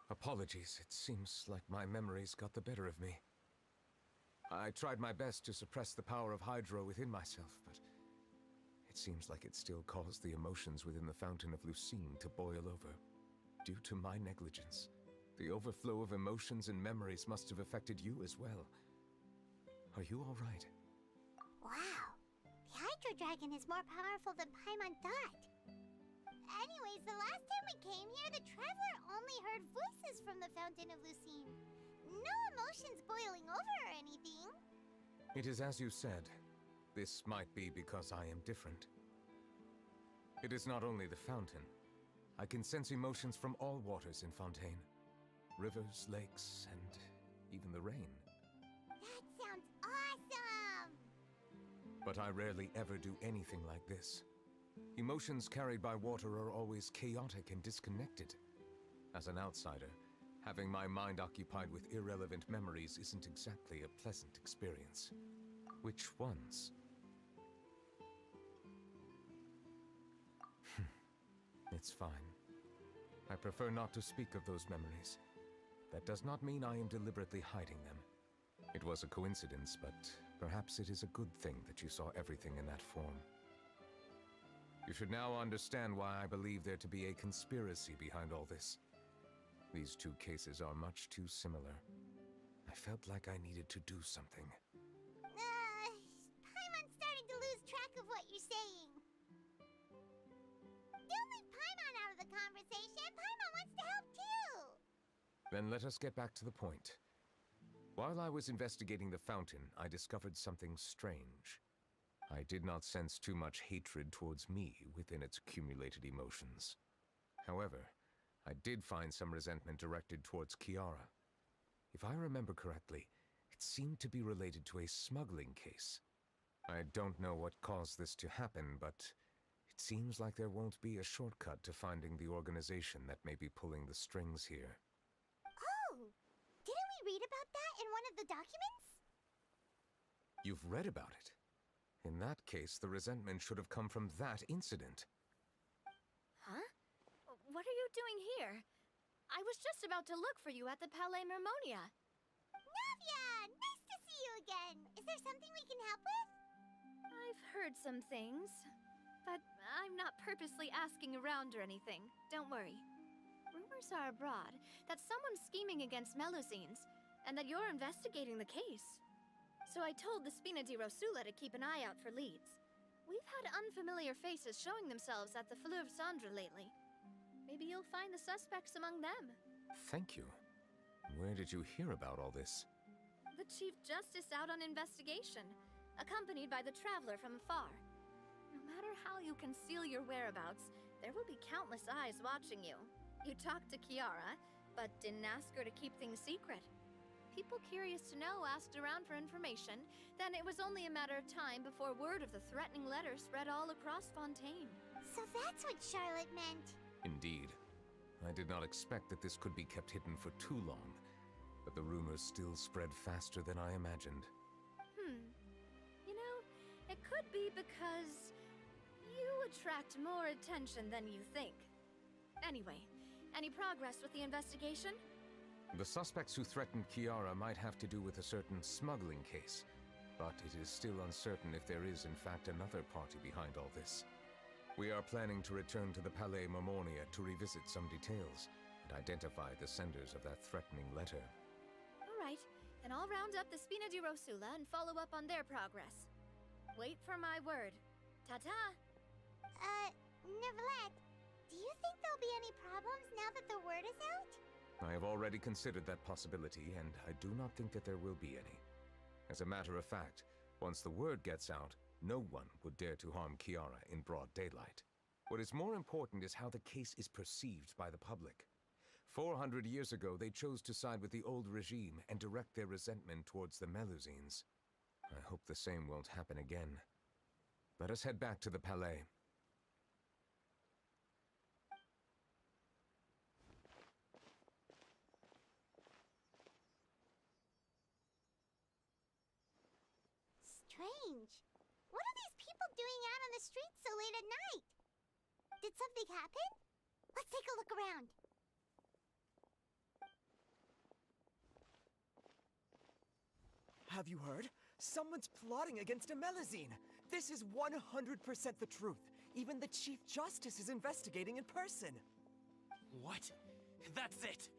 Apologies, it seems like my memories got the better of me. I tried my best to suppress the power of Hydro within myself, but it seems like it still caused the emotions within the Fountain of Lucine to boil over. Due to my negligence, the overflow of emotions and memories must have affected you as well. Are you all right?
Wow. The Hydro Dragon is more powerful than Paimon thought. Anyways, the last time we came here, the Traveler only heard voices from the Fountain of Lucine. No emotions boiling over or anything.
It is as you said. This might be because I am different. It is not only the fountain. I can sense emotions from all waters in Fontaine. Rivers, lakes, and even the rain.
That sounds awesome!
But I rarely ever do anything like this. Emotions carried by water are always chaotic and disconnected. As an outsider, having my mind occupied with irrelevant memories isn't exactly a pleasant experience. Which ones? It's fine. I prefer not to speak of those memories. That does not mean I am deliberately hiding them. It was a coincidence, but perhaps it is a good thing that you saw everything in that form. You should now understand why I believe there to be a conspiracy behind all this. These two cases are much too similar. I felt like I needed to do something.
Paimon's starting to lose track of what you're saying. Don't leave Paimon out of the conversation. Paimon wants to help too.
Then let us get back to the point. While I was investigating the fountain, I discovered something strange. I did not sense too much hatred towards me within its accumulated emotions. However, I did find some resentment directed towards Kiara. If I remember correctly, it seemed to be related to a smuggling case. I don't know what caused this to happen, but it seems like there won't be a shortcut to finding the organization that may be pulling the strings here.
Oh! Didn't we read about that in one of the documents?
You've read about it? In that case, the resentment should have come from that incident.
Huh? What are you doing here? I was just about to look for you at the Palais Mermonia.
Navia! Nice to see you again! Is there something we can help with?
I've heard some things, but I'm not purposely asking around or anything. Don't worry. Rumors are abroad that someone's scheming against Melusines, and that you're investigating the case. So I told the Spina di Rosula to keep an eye out for leads. We've had unfamiliar faces showing themselves at the Fleuve Cendre lately. Maybe you'll find the suspects among them.
Thank you. Where did you hear about all this?
The Chief Justice out on investigation, accompanied by the Traveler from afar. No matter how you conceal your whereabouts, there will be countless eyes watching you. You talked to Kiara, but didn't ask her to keep things secret. People curious to know asked around for information, then it was only a matter of time before word of the threatening letter spread all across Fontaine.
So that's what Charlotte meant.
Indeed. I did not expect that this could be kept hidden for too long, but the rumors still spread faster than I imagined.
You know, it could be because you attract more attention than you think. Anyway, any progress with the investigation?
The suspects who threatened Kiara might have to do with a certain smuggling case, but it is still uncertain if there is in fact another party behind all this. We are planning to return to the Palais Mermonia to revisit some details and identify the senders of that threatening letter.
All right, then I'll round up the Spina di Rosula and follow up on their progress. Wait for my word. Ta-ta!
Neuvillette, do you think there'll be any problems now that the word is out?
I have already considered that possibility, and I do not think that there will be any. As a matter of fact, once the word gets out, no one would dare to harm Kiara in broad daylight. What is more important is how the case is perceived by the public. 400 years ago, they chose to side with the old regime and direct their resentment towards the Melusines. I hope the same won't happen again. Let us head back to the Palais.
Strange. What are these people doing out on the streets so late at night? Did something happen? Let's take a look around.
Have you heard? Someone's plotting against a Melusine. This is 100% the truth. Even the Chief Justice is investigating in person.
What? That's it!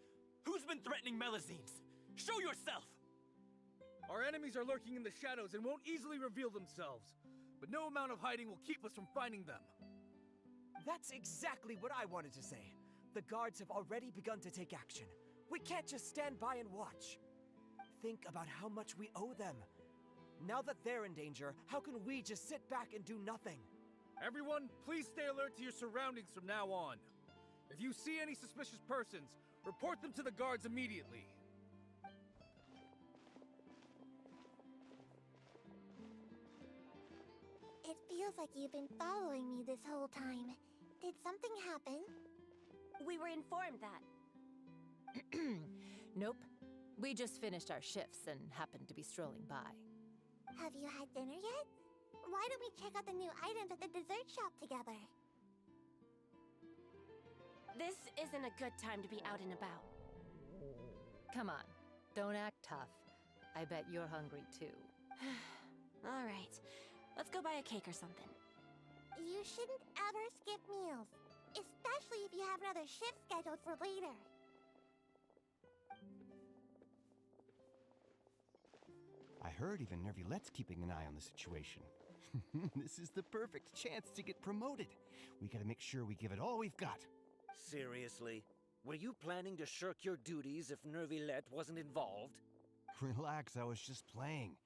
Who's been threatening Melusines? Show yourself!
Our enemies are lurking in the shadows and won't easily reveal themselves. But no amount of hiding will keep us from finding them.
That's exactly what I wanted to say. The guards have already begun to take action. We can't just stand by and watch. Think about how much we owe them. Now that they're in danger, how can we just sit back and do nothing?
Everyone, please stay alert to your surroundings from now on. If you see any suspicious persons, report them to the guards immediately.
It feels like you've been following me this whole time. Did something happen?
We were informed that.
Nope. We just finished our shifts and happened to be strolling by.
Have you had dinner yet? Why don't we check out the new items at the dessert shop together?
This isn't a good time to be out and about.
Come on, don't act tough. I bet you're hungry too.
All right, let's go buy a cake or something.
You shouldn't ever skip meals, especially if you have another shift scheduled for later.
I heard even Nervylette's keeping an eye on the situation. This is the perfect chance to get promoted. We gotta make sure we give it all we've got.
Seriously? Were you planning to shirk your duties if Nervylette wasn't involved?
Relax, I was just playing.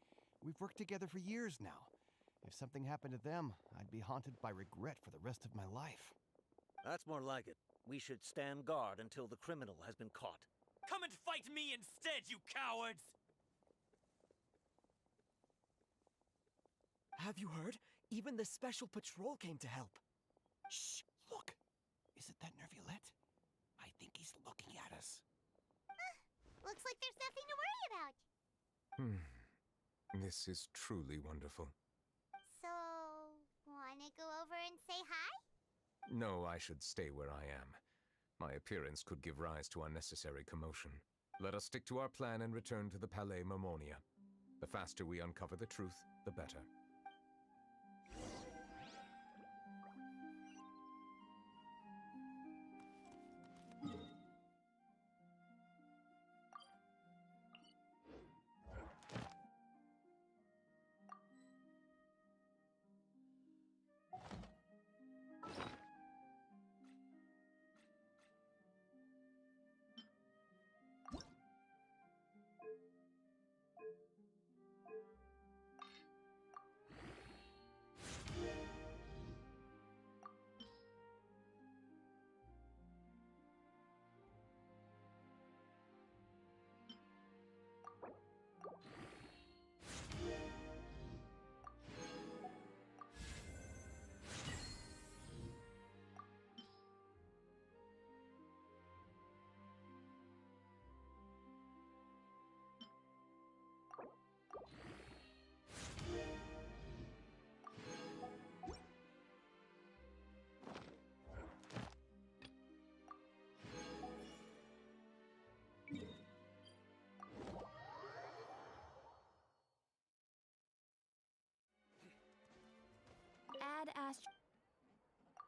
We've worked together for years now. If something happened to them, I'd be haunted by regret for the rest of my life.
That's more like it. We should stand guard until the criminal has been caught.
Come and fight me instead, you cowards!
Have you heard? Even the Special Patrol came to help.
Shh! Look! Is it that Nervylette? I think he's looking at us.
Looks like there's nothing to worry about.
This is truly wonderful.
So, wanna go over and say hi?
No, I should stay where I am. My appearance could give rise to unnecessary commotion. Let us stick to our plan and return to the Palais Mermonia. The faster we uncover the truth, the better.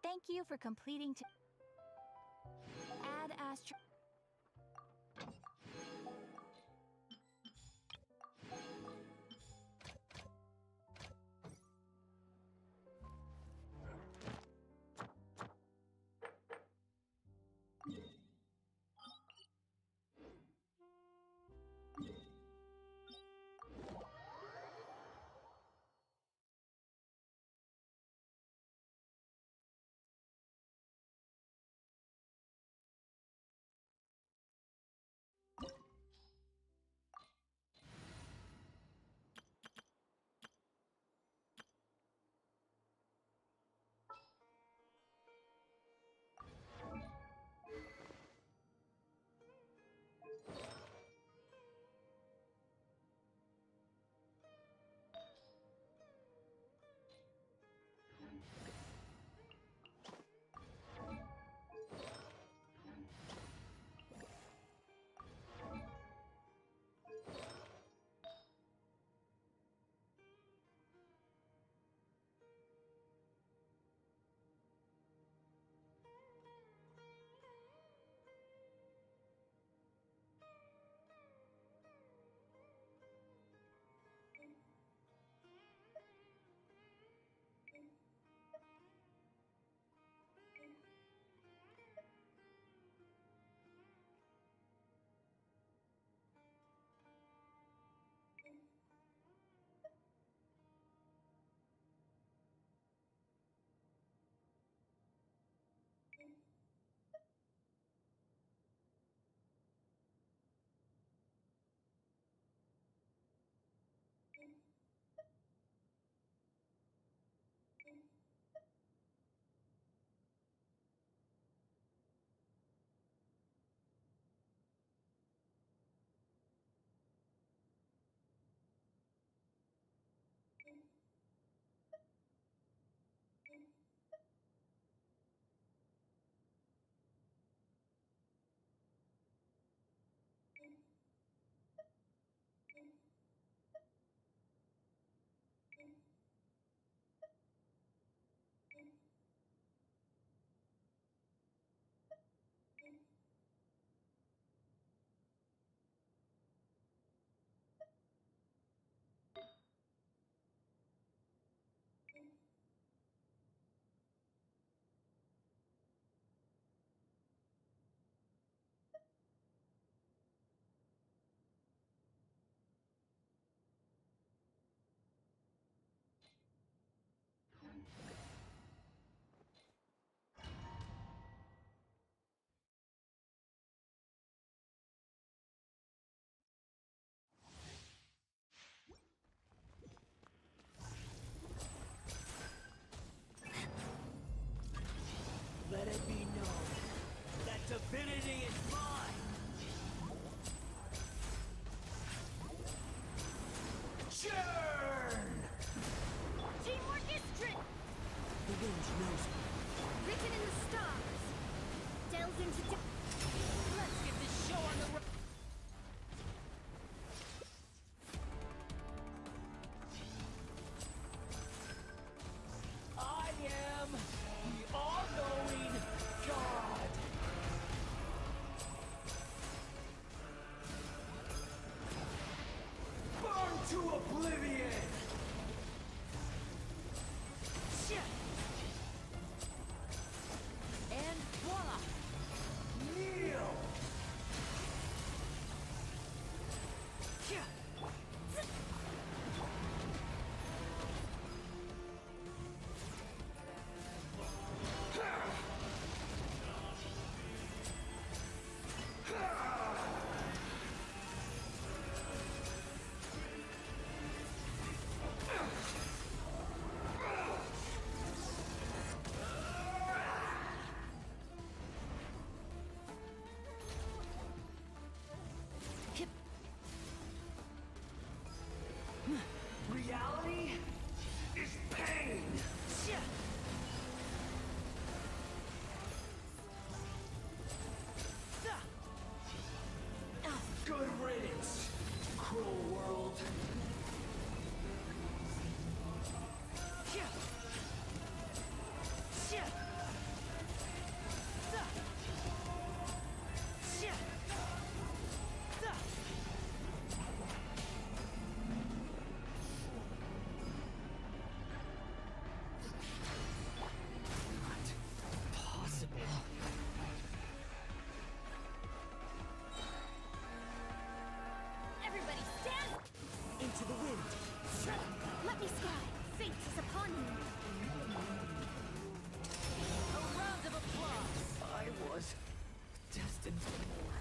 Thank you for completing Ad Astra.
riddance, cruel world.
Everybody stand! Into the wind. Let me sky. Fate is upon me.
A round of applause. I was destined for more.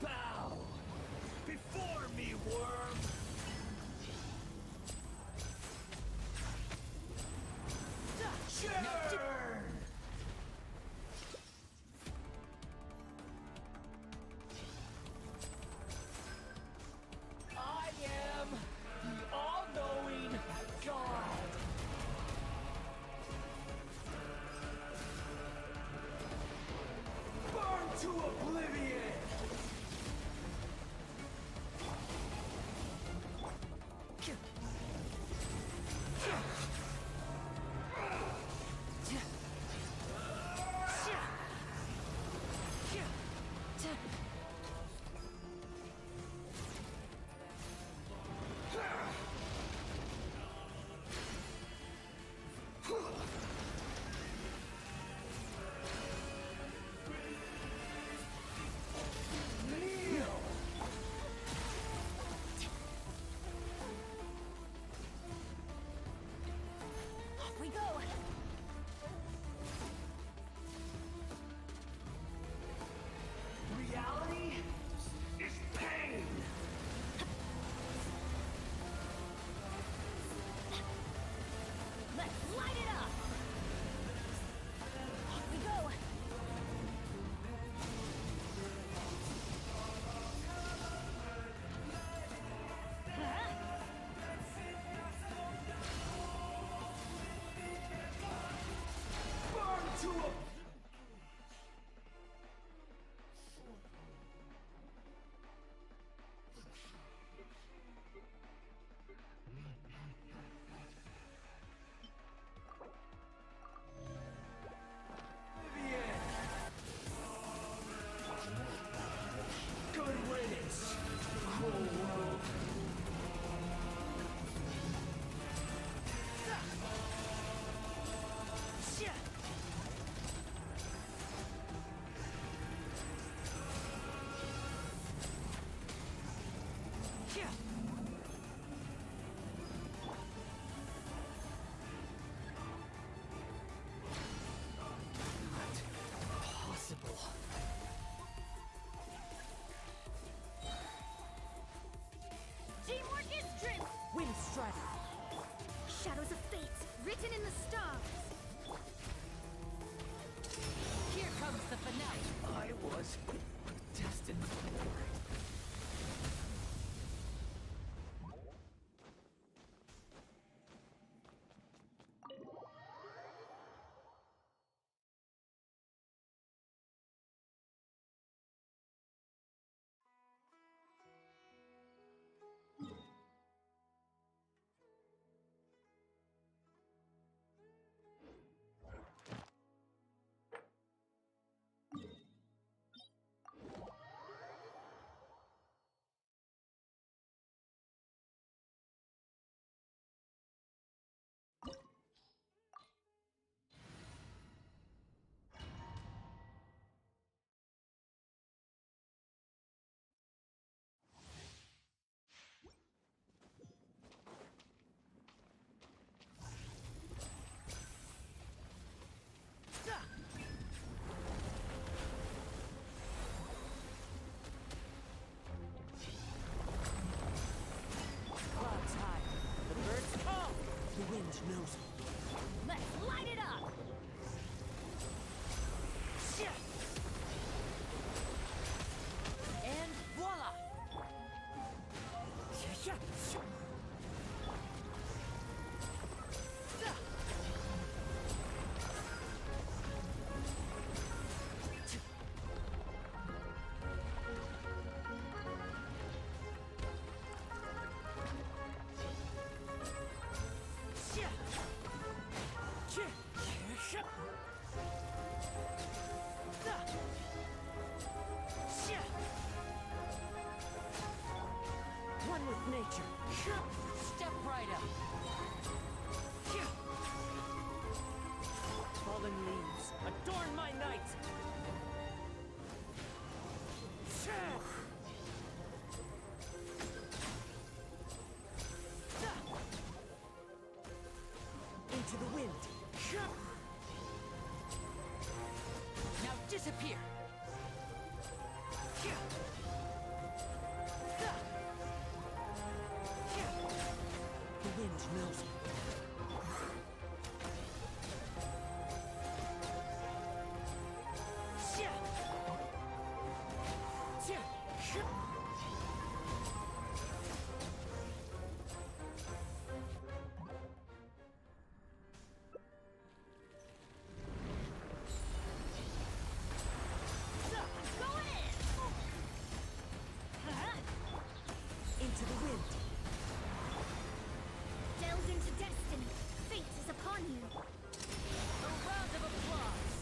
Bow before me, worm! Churn! I am the all-knowing God! Burn to oblivion!
Off we go.
Reality is pain!
Let's light it up. Off we go.
Burn to a... Good riddance, cruel world. Possible.
Teamwork is strength.
Wind Strider.
Shadows of fate written in the stars.
Here comes the finale. I was destined for more.
nature.
Step right up.
Fallen leaves, adorn my night! Into the wind.
Now disappear.
The wind knows me. Into the wind.
Delve into destiny. Fate is upon you.
A round of applause.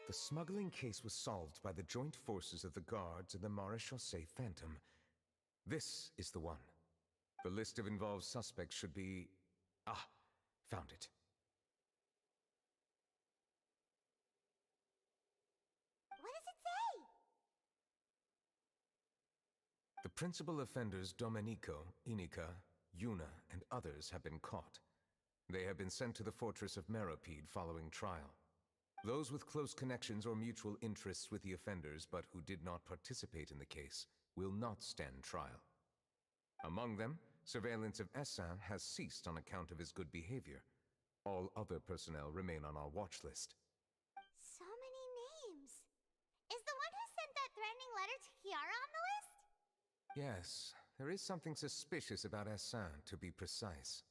The smuggling case was solved by the joint forces of the guards and the Maréchaussée Phantom. This is the one. The list of involved suspects should be... Ah, found it.
What does it say?
The principal offenders Domenico, Inica, Yuna, and others have been caught. They have been sent to the fortress of Meropide following trial. Those with close connections or mutual interests with the offenders but who did not participate in the case will not stand trial. Among them, surveillance of Essin has ceased on account of his good behavior. All other personnel remain on our watch list.
So many names. Is the one who sent that threatening letter to Kiara on the list?
Yes, there is something suspicious about Essin, to be precise.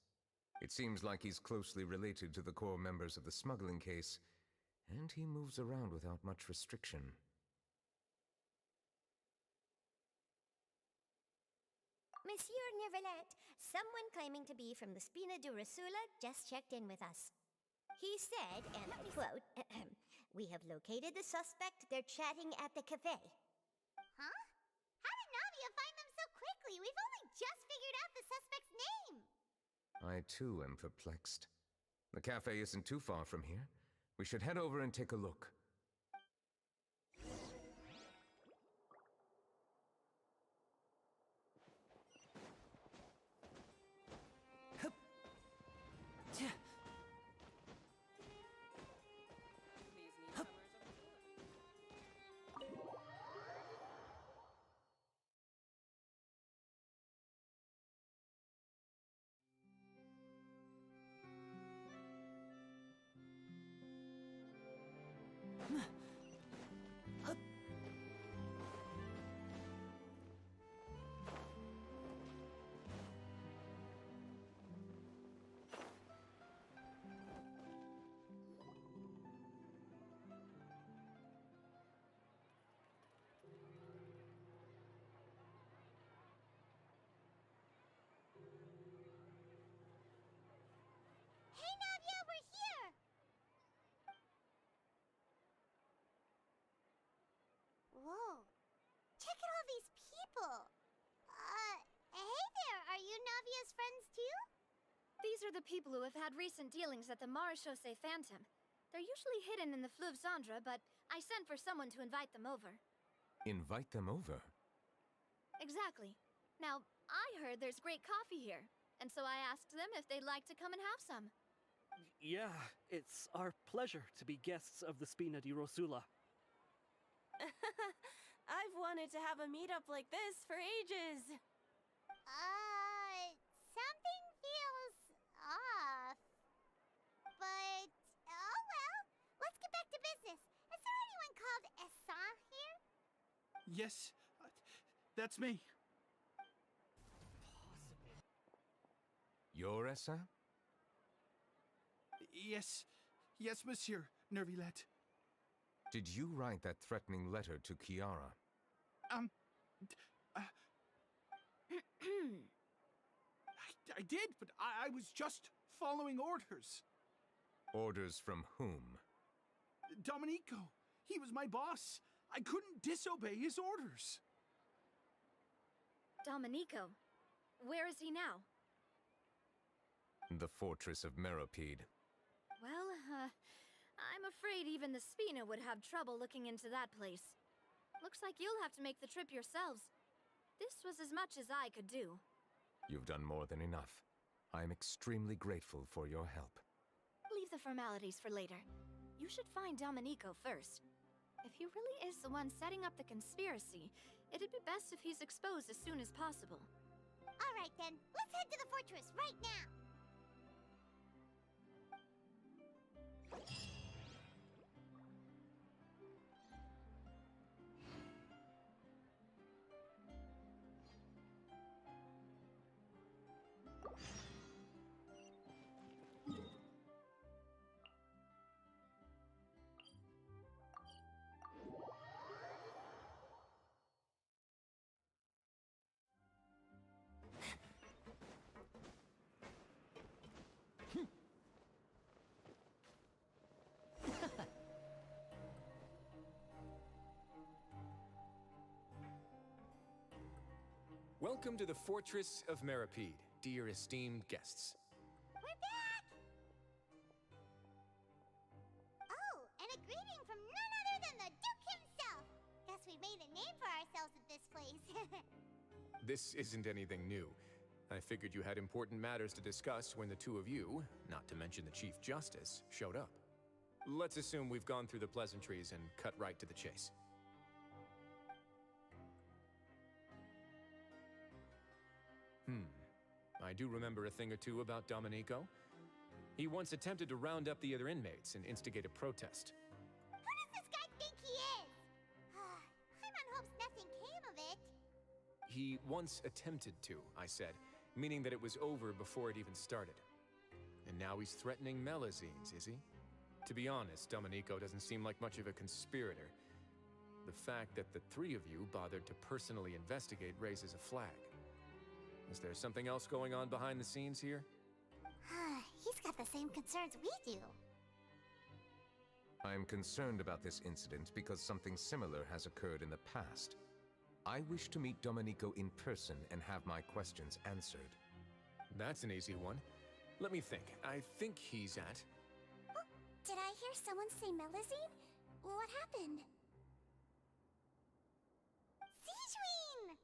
It seems like he's closely related to the core members of the smuggling case, and he moves around without much restriction.
Monsieur Neuvillette, someone claiming to be from the Spina Durasula just checked in with us. He said, and I quote, "We have located the suspect. They're chatting at the cafe."
Huh? How did Navia find them so quickly? We've only just figured out the suspect's name.
I too am perplexed. The cafe isn't too far from here. We should head over and take a look.
Hey, Navia, we're here! Whoa. Check out all these people. Hey there, are you Navia's friends too?
These are the people who have had recent dealings at the Marechaussee Phantom. They're usually hidden in the Fleuve Cendre, but I sent for someone to invite them over.
Invite them over?
Exactly. Now, I heard there's great coffee here, and so I asked them if they'd like to come and have some.
Yeah, it's our pleasure to be guests of the Spina di Rosula.
I've wanted to have a meetup like this for ages.
Something feels off. But, oh well. Let's get back to business. Is there anyone called Essan here?
Yes, that's me.
You're Essa?
Yes, Monsieur Neuvillette.
Did you write that threatening letter to Kiara?
I did, but I was just following orders.
Orders from whom?
Domenico. He was my boss. I couldn't disobey his orders.
Domenico. Where is he now?
The fortress of Meropide.
Well, I'm afraid even the Spina would have trouble looking into that place. Looks like you'll have to make the trip yourselves. This was as much as I could do.
You've done more than enough. I am extremely grateful for your help.
Leave the formalities for later. You should find Domenico first. If he really is the one setting up the conspiracy, it'd be best if he's exposed as soon as possible.
All right then, let's head to the fortress right now.
Welcome to the Fortress of Meropide, dear esteemed guests.
We're back! Oh, and a greeting from none other than the Duke himself! Guess we made a name for ourselves at this place.
This isn't anything new. I figured you had important matters to discuss when the two of you, not to mention the Chief Justice, showed up. Let's assume we've gone through the pleasantries and cut right to the chase. I do remember a thing or two about Domenico. He once attempted to round up the other inmates and instigate a protest.
Who does this guy think he is? Hyman hopes nothing came of it.
He once attempted to, I said, meaning that it was over before it even started. And now he's threatening Melazines, is he? To be honest, Domenico doesn't seem like much of a conspirator. The fact that the three of you bothered to personally investigate raises a flag. Is there something else going on behind the scenes here?
He's got the same concerns we do.
I am concerned about this incident because something similar has occurred in the past. I wish to meet Domenico in person and have my questions answered.
That's an easy one. Let me think. I think he's at...
Oh, did I hear someone say Melazine? What happened? Sijuin!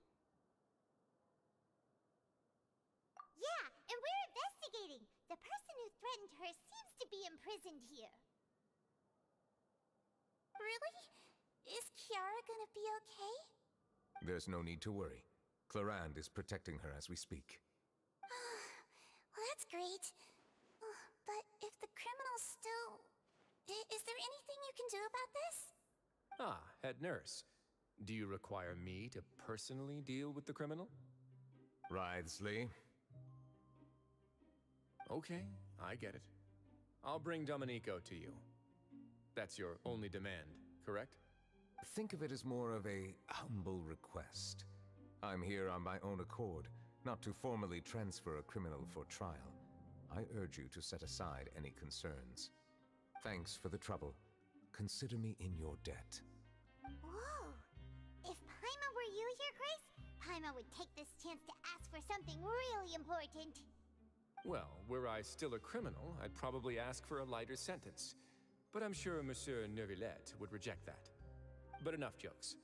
Yeah, and we're investigating. The person who threatened her seems to be imprisoned here. Really? Is Kiara gonna be okay?
There's no need to worry. Clarande is protecting her as we speak.
Well, that's great. But if the criminal's still... Is there anything you can do about this?
Ah, head nurse. Do you require me to personally deal with the criminal?
Wriothesley.
Okay, I get it. I'll bring Domenico to you. That's your only demand, correct?
Think of it as more of a humble request. I'm here on my own accord, not to formally transfer a criminal for trial. I urge you to set aside any concerns. Thanks for the trouble. Consider me in your debt.
Whoa! If Paimon were you here, Grace, Paimon would take this chance to ask for something really important.
Well, were I still a criminal, I'd probably ask for a lighter sentence. But I'm sure Monsieur Neuvy would reject that. But enough jokes.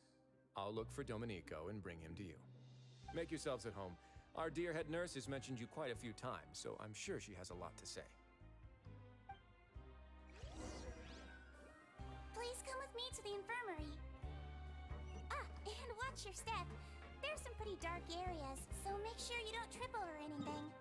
I'll look for Domenico and bring him to you. Make yourselves at home. Our dear head nurse has mentioned you quite a few times, so I'm sure she has a lot to say.
Please come with me to the infirmary. Ah, and watch your step. There's some pretty dark areas, so make sure you don't trip over anything.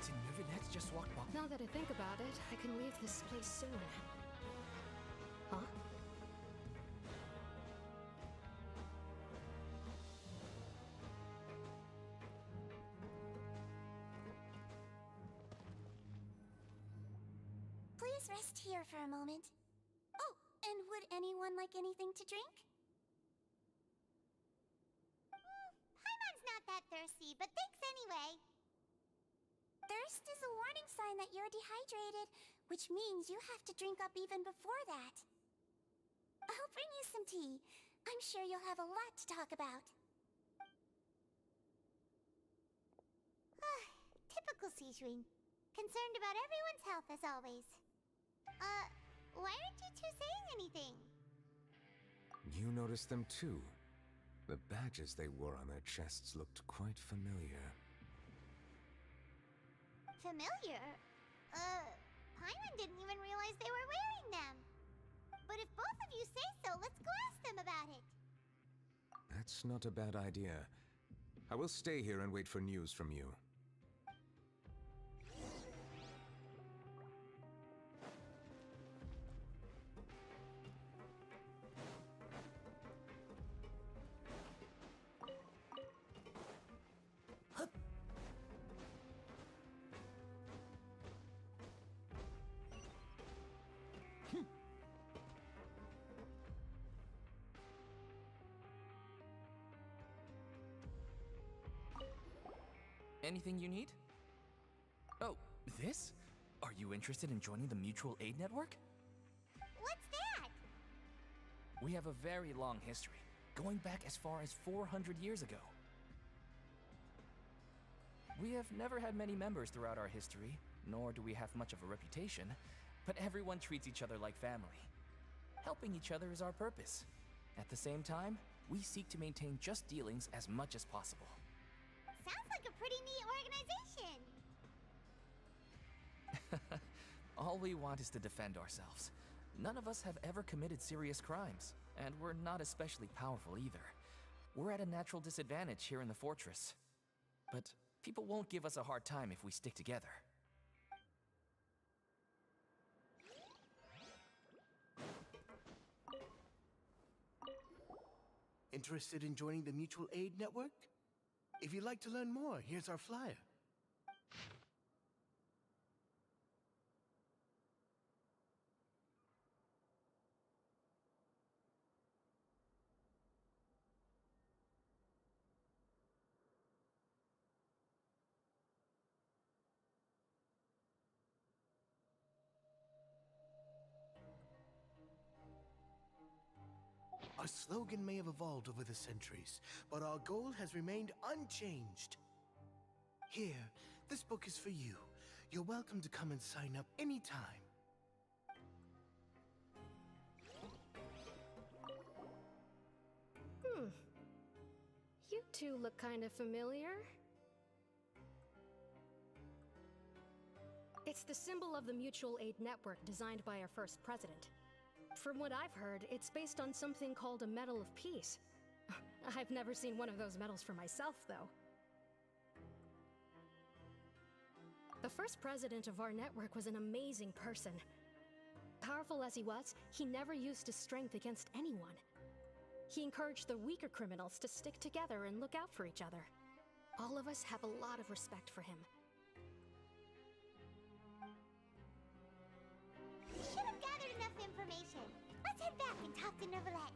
Did Neuvy just walk by?
Now that I think about it, I can leave this place soon. Huh?
Please rest here for a moment. Oh, and would anyone like anything to drink? Paimon's not that thirsty, but thanks anyway. Thirst is a warning sign that you're dehydrated, which means you have to drink up even before that. I'll bring you some tea. I'm sure you'll have a lot to talk about. Typical Sijuin. Concerned about everyone's health as always. Why aren't you two saying anything?
You noticed them too. The badges they wore on their chests looked quite familiar.
Familiar? Paimon didn't even realize they were wearing them. But if both of you say so, let's go ask them about it.
That's not a bad idea. I will stay here and wait for news from you.
Anything you need? Oh, this? Are you interested in joining the Mutual Aid Network?
What's that?
We have a very long history, going back as far as 400 years ago. We have never had many members throughout our history, nor do we have much of a reputation, but everyone treats each other like family. Helping each other is our purpose. At the same time, we seek to maintain just dealings as much as possible.
Sounds like a pretty neat organization.
All we want is to defend ourselves. None of us have ever committed serious crimes, and we're not especially powerful either. We're at a natural disadvantage here in the fortress. But people won't give us a hard time if we stick together.
Interested in joining the Mutual Aid Network? If you'd like to learn more, here's our flyer. Our slogan may have evolved over the centuries, but our goal has remained unchanged. Here, this book is for you. You're welcome to come and sign up anytime.
You two look kind of familiar. It's the symbol of the Mutual Aid Network designed by our first president. From what I've heard, it's based on something called a Medal of Peace. I've never seen one of those medals for myself, though. The first president of our network was an amazing person. Powerful as he was, he never used his strength against anyone. He encouraged the weaker criminals to stick together and look out for each other. All of us have a lot of respect for him.
We should have gathered enough information. Let's head back and talk to Neuvillette.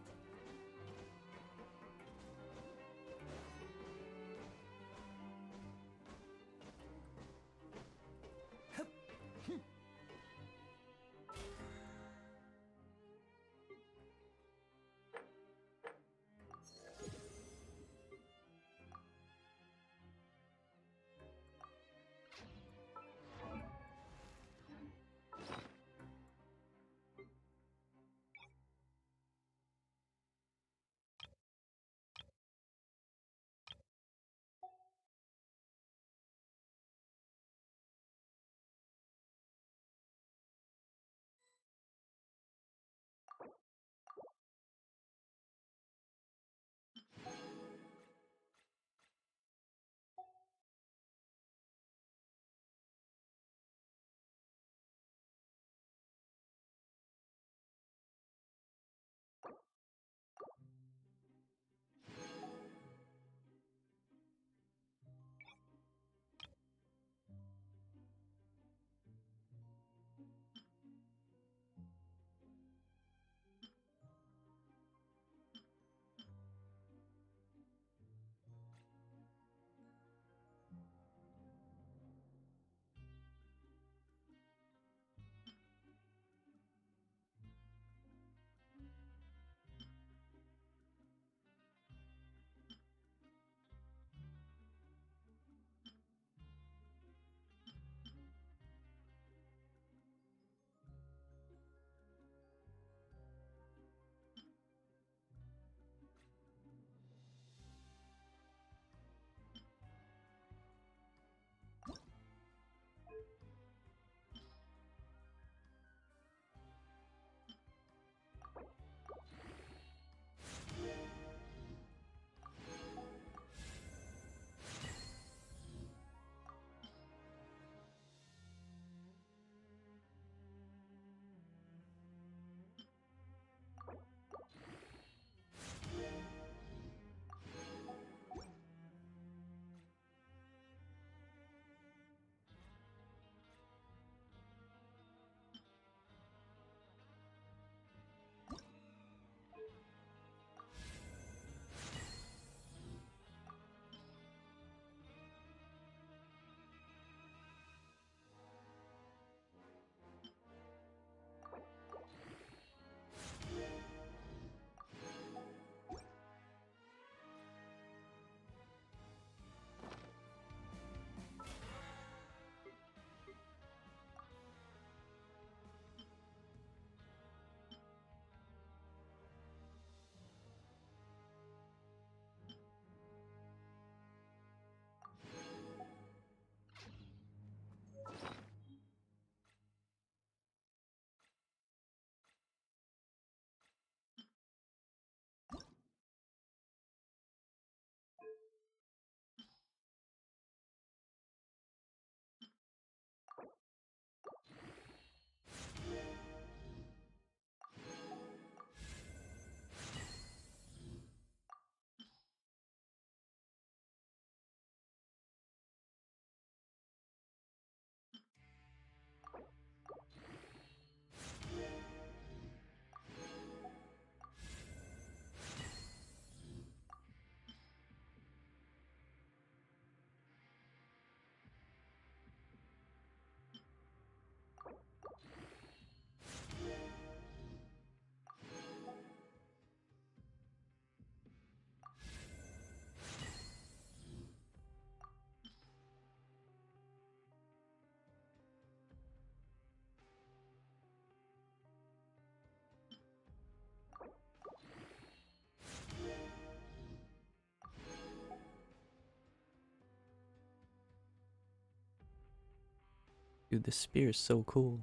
Dude, this spear is so cool.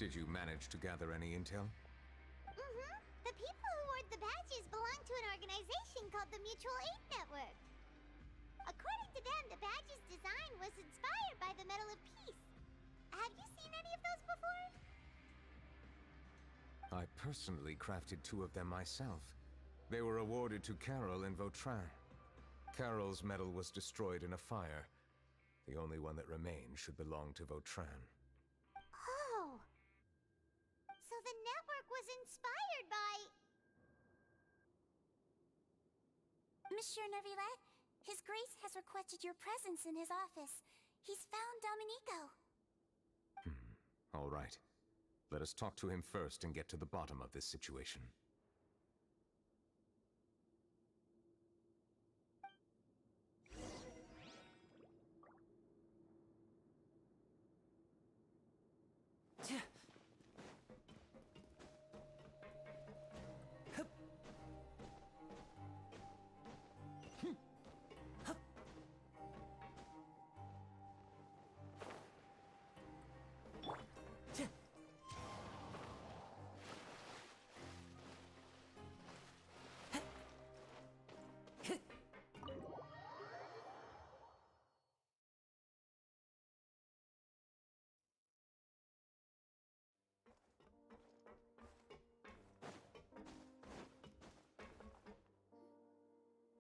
Did you manage to gather any intel?
Mm-hmm. The people who wore the badges belong to an organization called the Mutual Aid Network. According to them, the badge's design was inspired by the Medal of Peace. Have you seen any of those before?
I personally crafted 2 of them myself. They were awarded to Carol and Vautrin. Carol's medal was destroyed in a fire. The only one that remained should belong to Vautrin.
Oh! So the network was inspired by...
Monsieur Neuvy, His Grace has requested your presence in his office. He's found Domenico.
All right. Let us talk to him first and get to the bottom of this situation.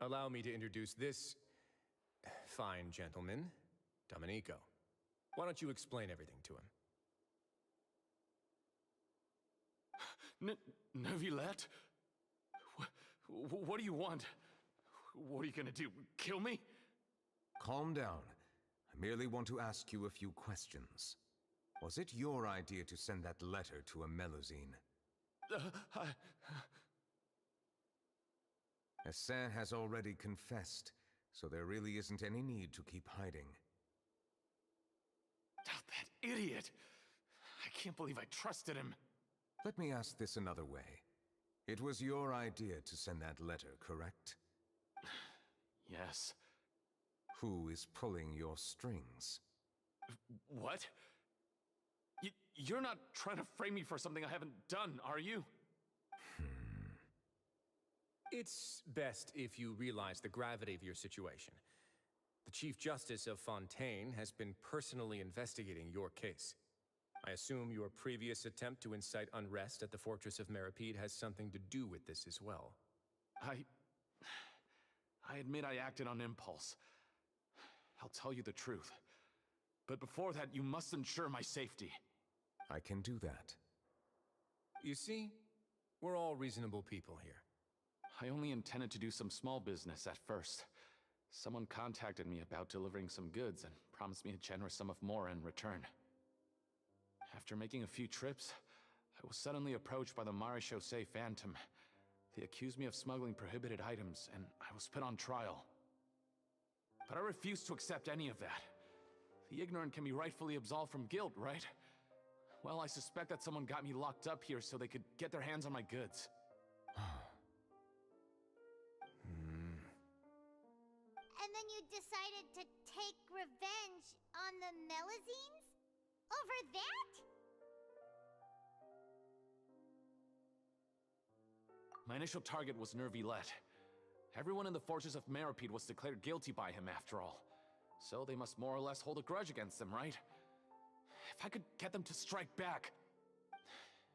Allow me to introduce this fine gentleman, Domenico. Why don't you explain everything to him?
Neuvy? What do you want? What are you gonna do? Kill me?
Calm down. I merely want to ask you a few questions. Was it your idea to send that letter to a Melusine? Hassan has already confessed, so there really isn't any need to keep hiding.
That idiot! I can't believe I trusted him.
Let me ask this another way. It was your idea to send that letter, correct?
Yes.
Who is pulling your strings?
What? You're not trying to frame me for something I haven't done, are you?
It's best if you realize the gravity of your situation. The Chief Justice of Fontaine has been personally investigating your case. I assume your previous attempt to incite unrest at the Fortress of Meripede has something to do with this as well.
I admit I acted on impulse. I'll tell you the truth. But before that, you must ensure my safety.
I can do that.
You see, we're all reasonable people here.
I only intended to do some small business at first. Someone contacted me about delivering some goods and promised me a generous sum of more in return. After making a few trips, I was suddenly approached by the Maréchaussée Phantom. They accused me of smuggling prohibited items, and I was put on trial. But I refused to accept any of that. The ignorant can be rightfully absolved from guilt, right? Well, I suspect that someone got me locked up here so they could get their hands on my goods.
And then you decided to take revenge on the Melusines? Over that?
My initial target was Neuvy. Everyone in the Fortress of Meripede was declared guilty by him after all. So they must more or less hold a grudge against him, right? If I could get them to strike back.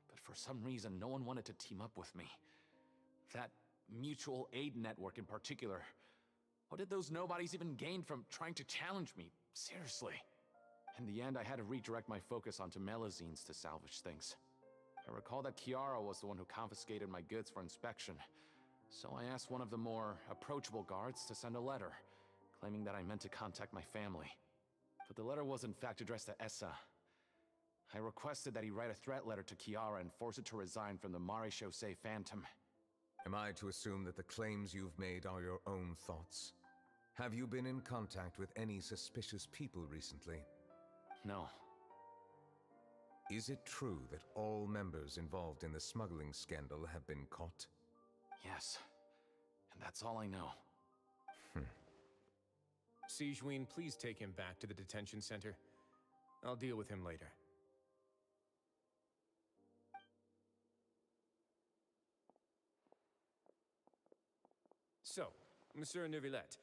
But for some reason, no one wanted to team up with me. That mutual aid network in particular. What did those nobodies even gain from trying to challenge me? Seriously. In the end, I had to redirect my focus onto Melusines to salvage things. I recall that Chiara was the one who confiscated my goods for inspection. So I asked one of the more approachable guards to send a letter, claiming that I meant to contact my family. But the letter was in fact addressed to Essa. I requested that he write a threat letter to Kiara and force her to resign from the Mare Chaussee Phantom.
Am I to assume that the claims you've made are your own thoughts? Have you been in contact with any suspicious people recently?
No.
Is it true that all members involved in the smuggling scandal have been caught?
Yes. And that's all I know.
Sigewinne, please take him back to the detention center. I'll deal with him later. So, Monsieur Neuvillette,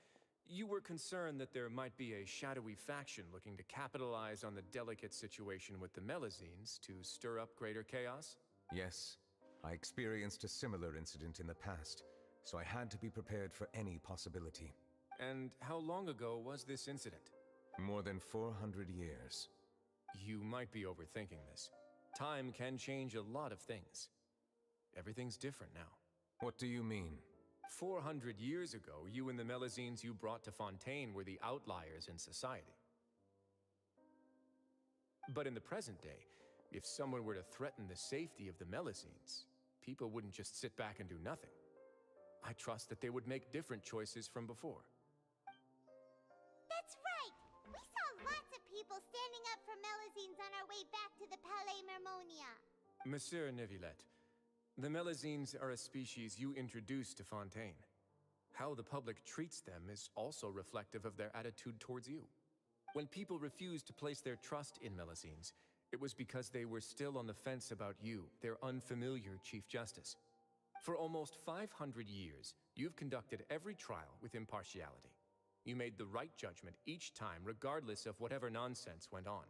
you were concerned that there might be a shadowy faction looking to capitalize on the delicate situation with the Melazines to stir up greater chaos?
Yes. I experienced a similar incident in the past, so I had to be prepared for any possibility.
And how long ago was this incident?
More than 400 years.
You might be overthinking this. Time can change a lot of things. Everything's different now.
What do you mean?
400 years ago, you and the Melazines you brought to Fontaine were the outliers in society. But in the present day, if someone were to threaten the safety of the Melazines, people wouldn't just sit back and do nothing. I trust that they would make different choices from before.
That's right! We saw lots of people standing up for Melazines on our way back to the Palais Mermonia.
Monsieur Neuvillette, the Melazines are a species you introduced to Fontaine. How the public treats them is also reflective of their attitude towards you. When people refused to place their trust in Melazines, it was because they were still on the fence about you, their unfamiliar Chief Justice. For almost 500 years, you've conducted every trial with impartiality. You made the right judgment each time, regardless of whatever nonsense went on.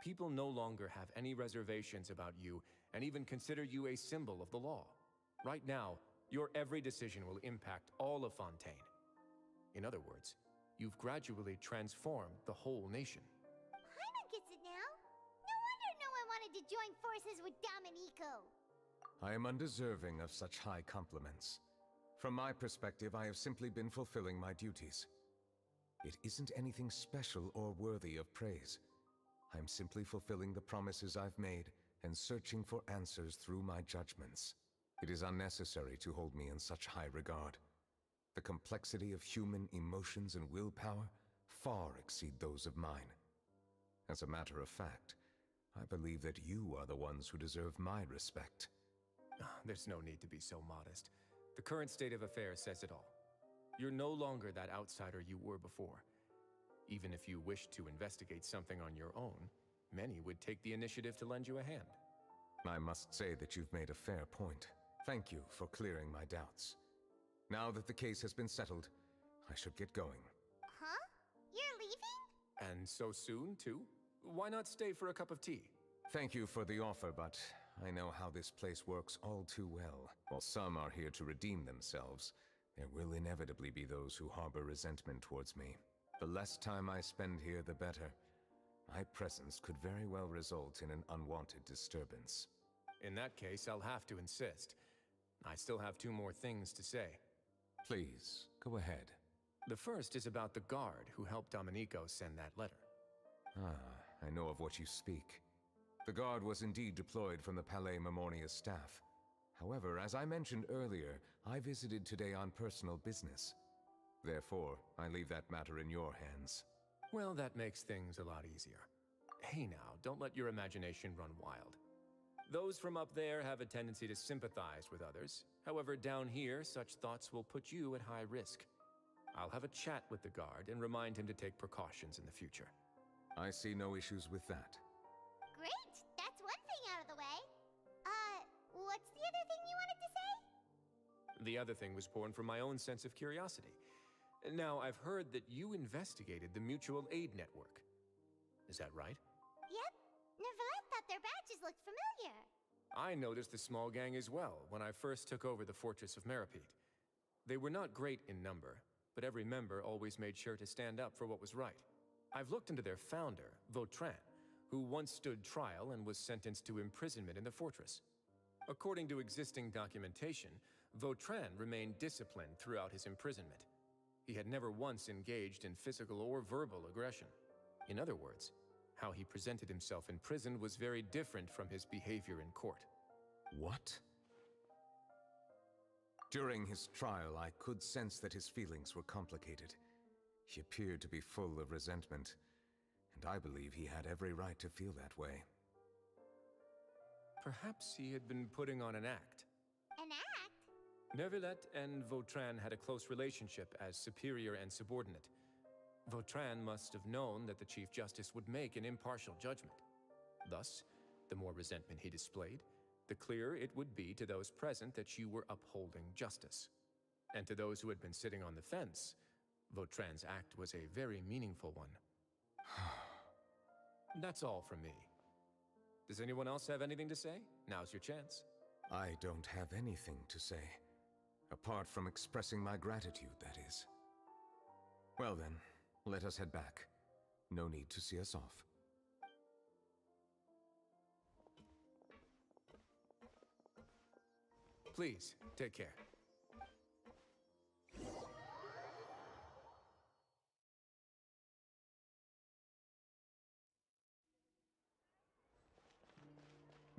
People no longer have any reservations about you and even consider you a symbol of the law. Right now, your every decision will impact all of Fontaine. In other words, you've gradually transformed the whole nation.
Paimon gets it now. No wonder no one wanted to join forces with Domenico.
I am undeserving of such high compliments. From my perspective, I have simply been fulfilling my duties. It isn't anything special or worthy of praise. I'm simply fulfilling the promises I've made and searching for answers through my judgments. It is unnecessary to hold me in such high regard. The complexity of human emotions and willpower far exceed those of mine. As a matter of fact, I believe that you are the ones who deserve my respect.
There's no need to be so modest. The current state of affairs says it all. You're no longer that outsider you were before. Even if you wished to investigate something on your own, many would take the initiative to lend you a hand.
I must say that you've made a fair point. Thank you for clearing my doubts. Now that the case has been settled, I should get going.
Huh? You're leaving?
And so soon, too? Why not stay for a cup of tea?
Thank you for the offer, but I know how this place works all too well. While some are here to redeem themselves, there will inevitably be those who harbor resentment towards me. The less time I spend here, the better. My presence could very well result in an unwanted disturbance.
In that case, I'll have to insist. I still have 2 more things to say.
Please, go ahead.
The first is about the guard who helped Domenico send that letter.
I know of what you speak. The guard was indeed deployed from the Palais Mermonia staff. However, as I mentioned earlier, I visited today on personal business. Therefore, I leave that matter in your hands.
Well, that makes things a lot easier. Hey now, don't let your imagination run wild. Those from up there have a tendency to sympathize with others. However, down here, such thoughts will put you at high risk. I'll have a chat with the guard and remind him to take precautions in the future.
I see no issues with that.
Great! That's one thing out of the way. What's the other thing you wanted to say?
The other thing was born from my own sense of curiosity. Now, I've heard that you investigated the mutual aid network. Is that right?
Yep. Neuvillette thought their badges looked familiar.
I noticed the small gang as well when I first took over the Fortress of Meripede. They were not great in number, but every member always made sure to stand up for what was right. I've looked into their founder, Vautrin, who once stood trial and was sentenced to imprisonment in the fortress. According to existing documentation, Vautrin remained disciplined throughout his imprisonment. He had never once engaged in physical or verbal aggression. In other words, How he presented himself in prison was very different from his behavior in court.
What? During his trial, I could sense that his feelings were complicated. He appeared to be full of resentment, and I believe he had every right to feel that way.
Perhaps he had been putting on an act.
An act?
Neuvillette and Vautrin had a close relationship as superior and subordinate. Vautrin must have known that the Chief Justice would make an impartial judgment. Thus, the more resentment he displayed, the clearer it would be to those present that you were upholding justice. And to those who had been sitting on the fence, Vautrin's act was a very meaningful one. That's all from me. Does anyone else have anything to say? Now's your chance.
I don't have anything to say. Apart from expressing my gratitude, that is. Well then, let us head back. No need to see us off.
Please, take care.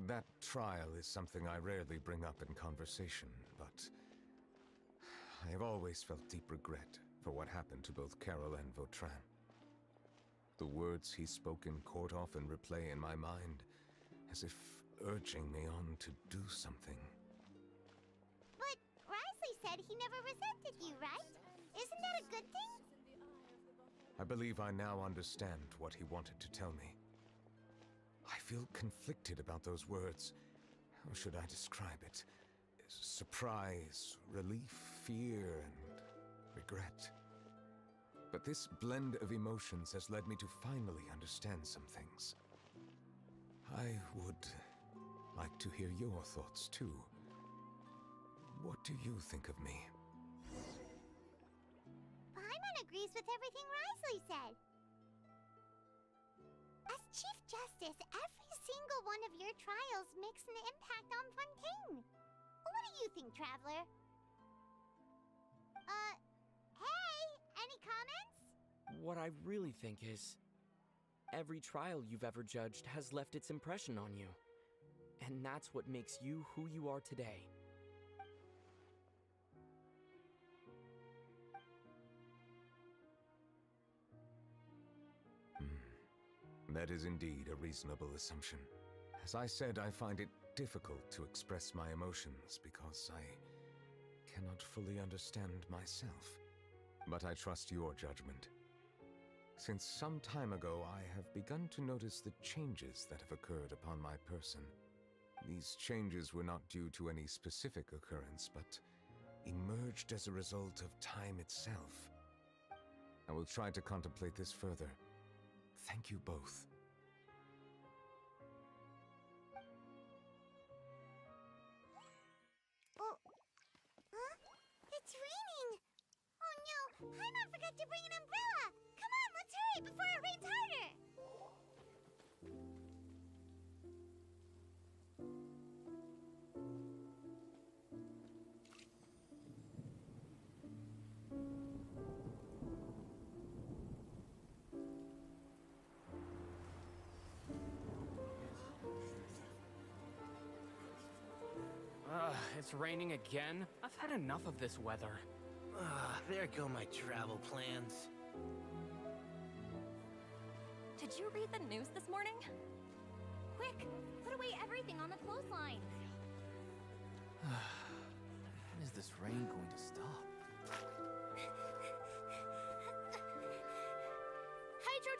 That trial is something I rarely bring up in conversation, but I have always felt deep regret for what happened to both Carol and Vautrin. The words he spoke in court often replay in my mind, as if urging me on to do something.
But Risley said he never resented you, right? Isn't that a good thing?
I believe I now understand what he wanted to tell me. I feel conflicted about those words. How should I describe it? Surprise, relief, fear, and regret. But this blend of emotions has led me to finally understand some things. I would like to hear your thoughts, too. What do you think of me?
Paimon agrees with everything Risley said. As Chief Justice, every single one of your trials makes an impact on Fontaine. What do you think, Traveler? Hey, any comments?
What I really think is, every trial you've ever judged has left its impression on you. And that's what makes you who you are today.
That is indeed a reasonable assumption. As I said, I find it difficult to express my emotions because I cannot fully understand myself. But I trust your judgment. Since some time ago, I have begun to notice the changes that have occurred upon my person. These changes were not due to any specific occurrence, but emerged as a result of time itself. I will try to contemplate this further. Thank you both.
Oh, huh? It's raining! Oh no, Paimon forgot to bring an umbrella! Come on, let's hurry before it rains harder!
It's raining again? I've had enough of this weather.
There go my travel plans.
Did you read the news this morning?
Quick, put away everything on the clothesline.
When is this rain going to stop?
Hydro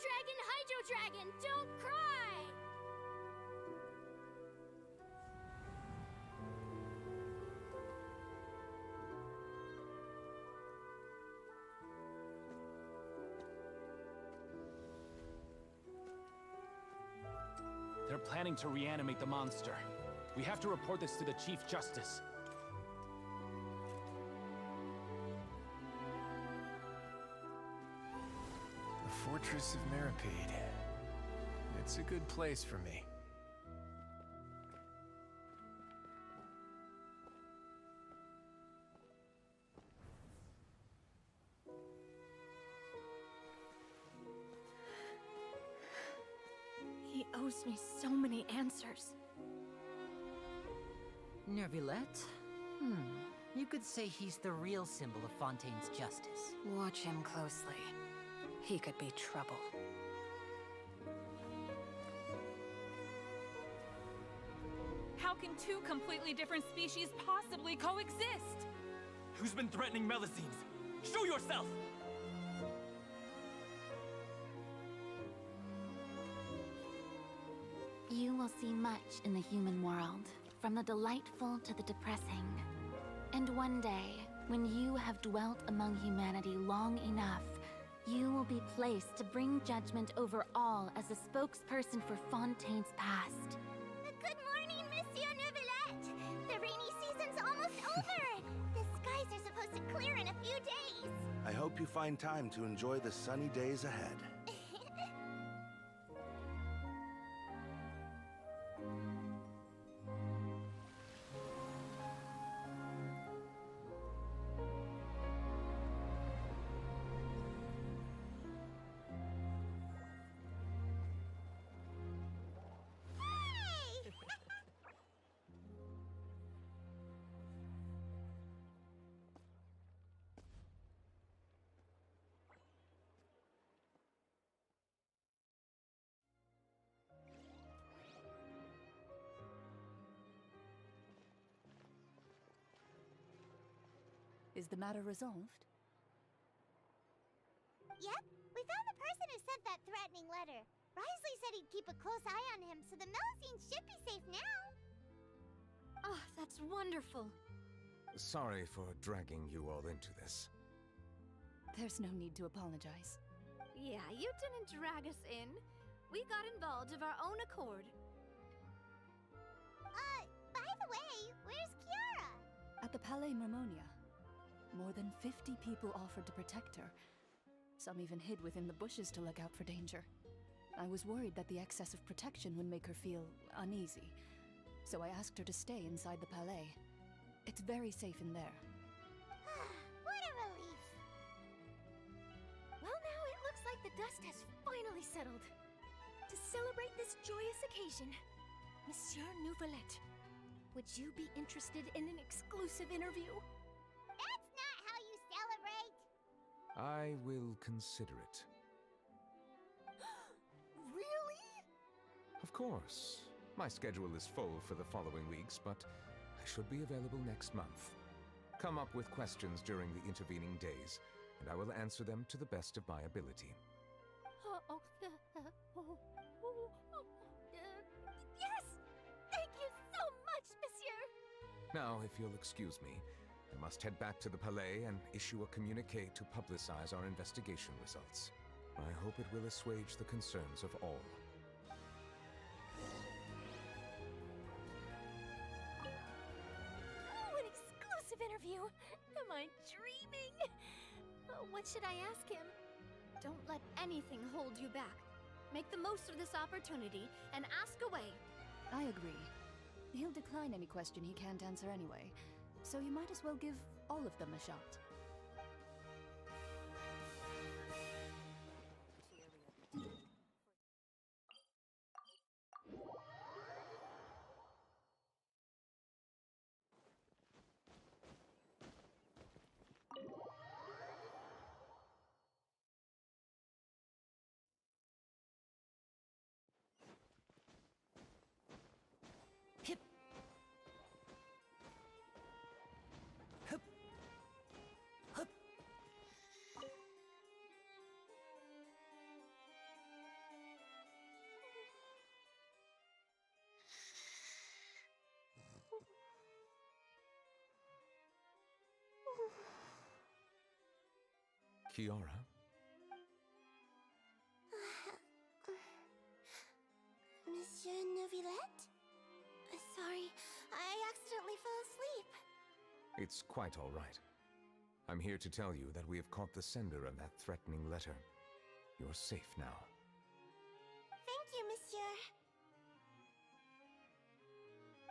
Dragon, don't cry!
They're planning to reanimate the monster. We have to report this to the Chief Justice.
The Fortress of Meripede. It's a good place for me.
Neuvillette? You could say he's the real symbol of Fontaine's justice.
Watch him closely. He could be trouble.
How can two completely different species possibly coexist?
Who's been threatening Melusines? Show yourself!
You will see much in the human world, from the delightful to the depressing. And one day, when you have dwelt among humanity long enough, you will be placed to bring judgment over all as a spokesperson for Fontaine's past.
Good morning, Monsieur Neuvillette! The rainy season's almost over! The skies are supposed to clear in a few days!
I hope you find time to enjoy the sunny days ahead.
Is the matter resolved?
Yep, we found the person who sent that threatening letter. Risley said he'd keep a close eye on him, so the Melusines should be safe now.
Oh, that's wonderful.
Sorry for dragging you all into this.
There's no need to apologize.
Yeah, you didn't drag us in. We got involved of our own accord.
By the way, where's Kiara?
At the Palais Mermonia, more than 50 people offered to protect her. Some even hid within the bushes to look out for danger. I was worried that the excess of protection would make her feel uneasy, so I asked her to stay inside the Palais. It's very safe in there.
What a relief!
Well, now it looks like the dust has finally settled. To celebrate this joyous occasion, Monsieur Neuvillette, would you be interested in an exclusive interview?
That's not how you celebrate!
I will consider it.
Really?
Of course. My schedule is full for the following weeks, but I should be available next month. Come up with questions during the intervening days, and I will answer them to the best of my ability.
Yes! Thank you so much, Monsieur!
Now, if you'll excuse me, I must head back to the Palais and issue a communique to publicize our investigation results. I hope it will assuage the concerns of all.
Oh, an exclusive interview! Am I dreaming? What should I ask him?
Don't let anything hold you back. Make the most of this opportunity and ask away.
I agree. He'll decline any question he can't answer anyway, so you might as well give all of them a shot.
Kiara?
Monsieur Neuvillette? Sorry, I accidentally fell asleep.
It's quite all right. I'm here to tell you that we have caught the sender of that threatening letter. You're safe now.
Thank you, Monsieur.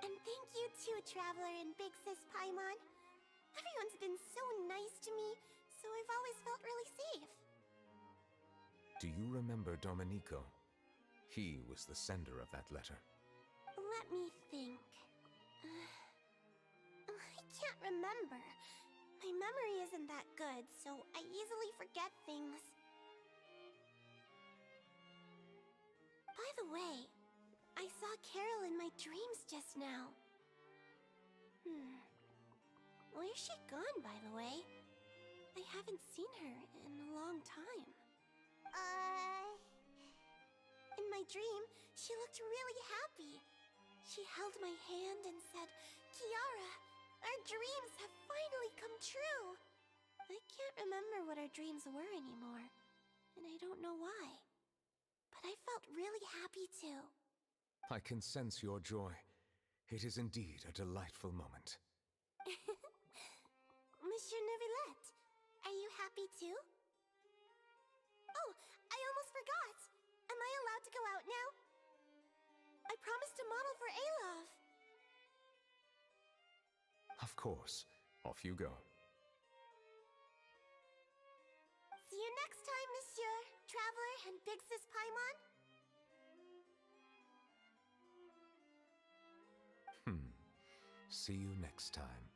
And thank you too, Traveler and Big Sis Paimon. Everyone's been so nice to me, so I've always felt really safe.
Do you remember Domenico? He was the sender of that letter.
Let me think. can't remember. My memory isn't that good, so I easily forget things. By the way, I saw Carol in my dreams just now. Where's she gone, by the way? I haven't seen her in a long time. In my dream, she looked really happy. She held my hand and said, "Kiara, our dreams have finally come true." I can't remember what our dreams were anymore, and I don't know why. But I felt really happy too.
I can sense your joy. It is indeed a delightful moment.
Monsieur Neuvillette, are you happy too? Oh, I almost forgot! Am I allowed to go out now? I promised to model for Alov.
Of course. Off you go.
See you next time, Monsieur, Traveler, and Big Sis Paimon.
See you next time.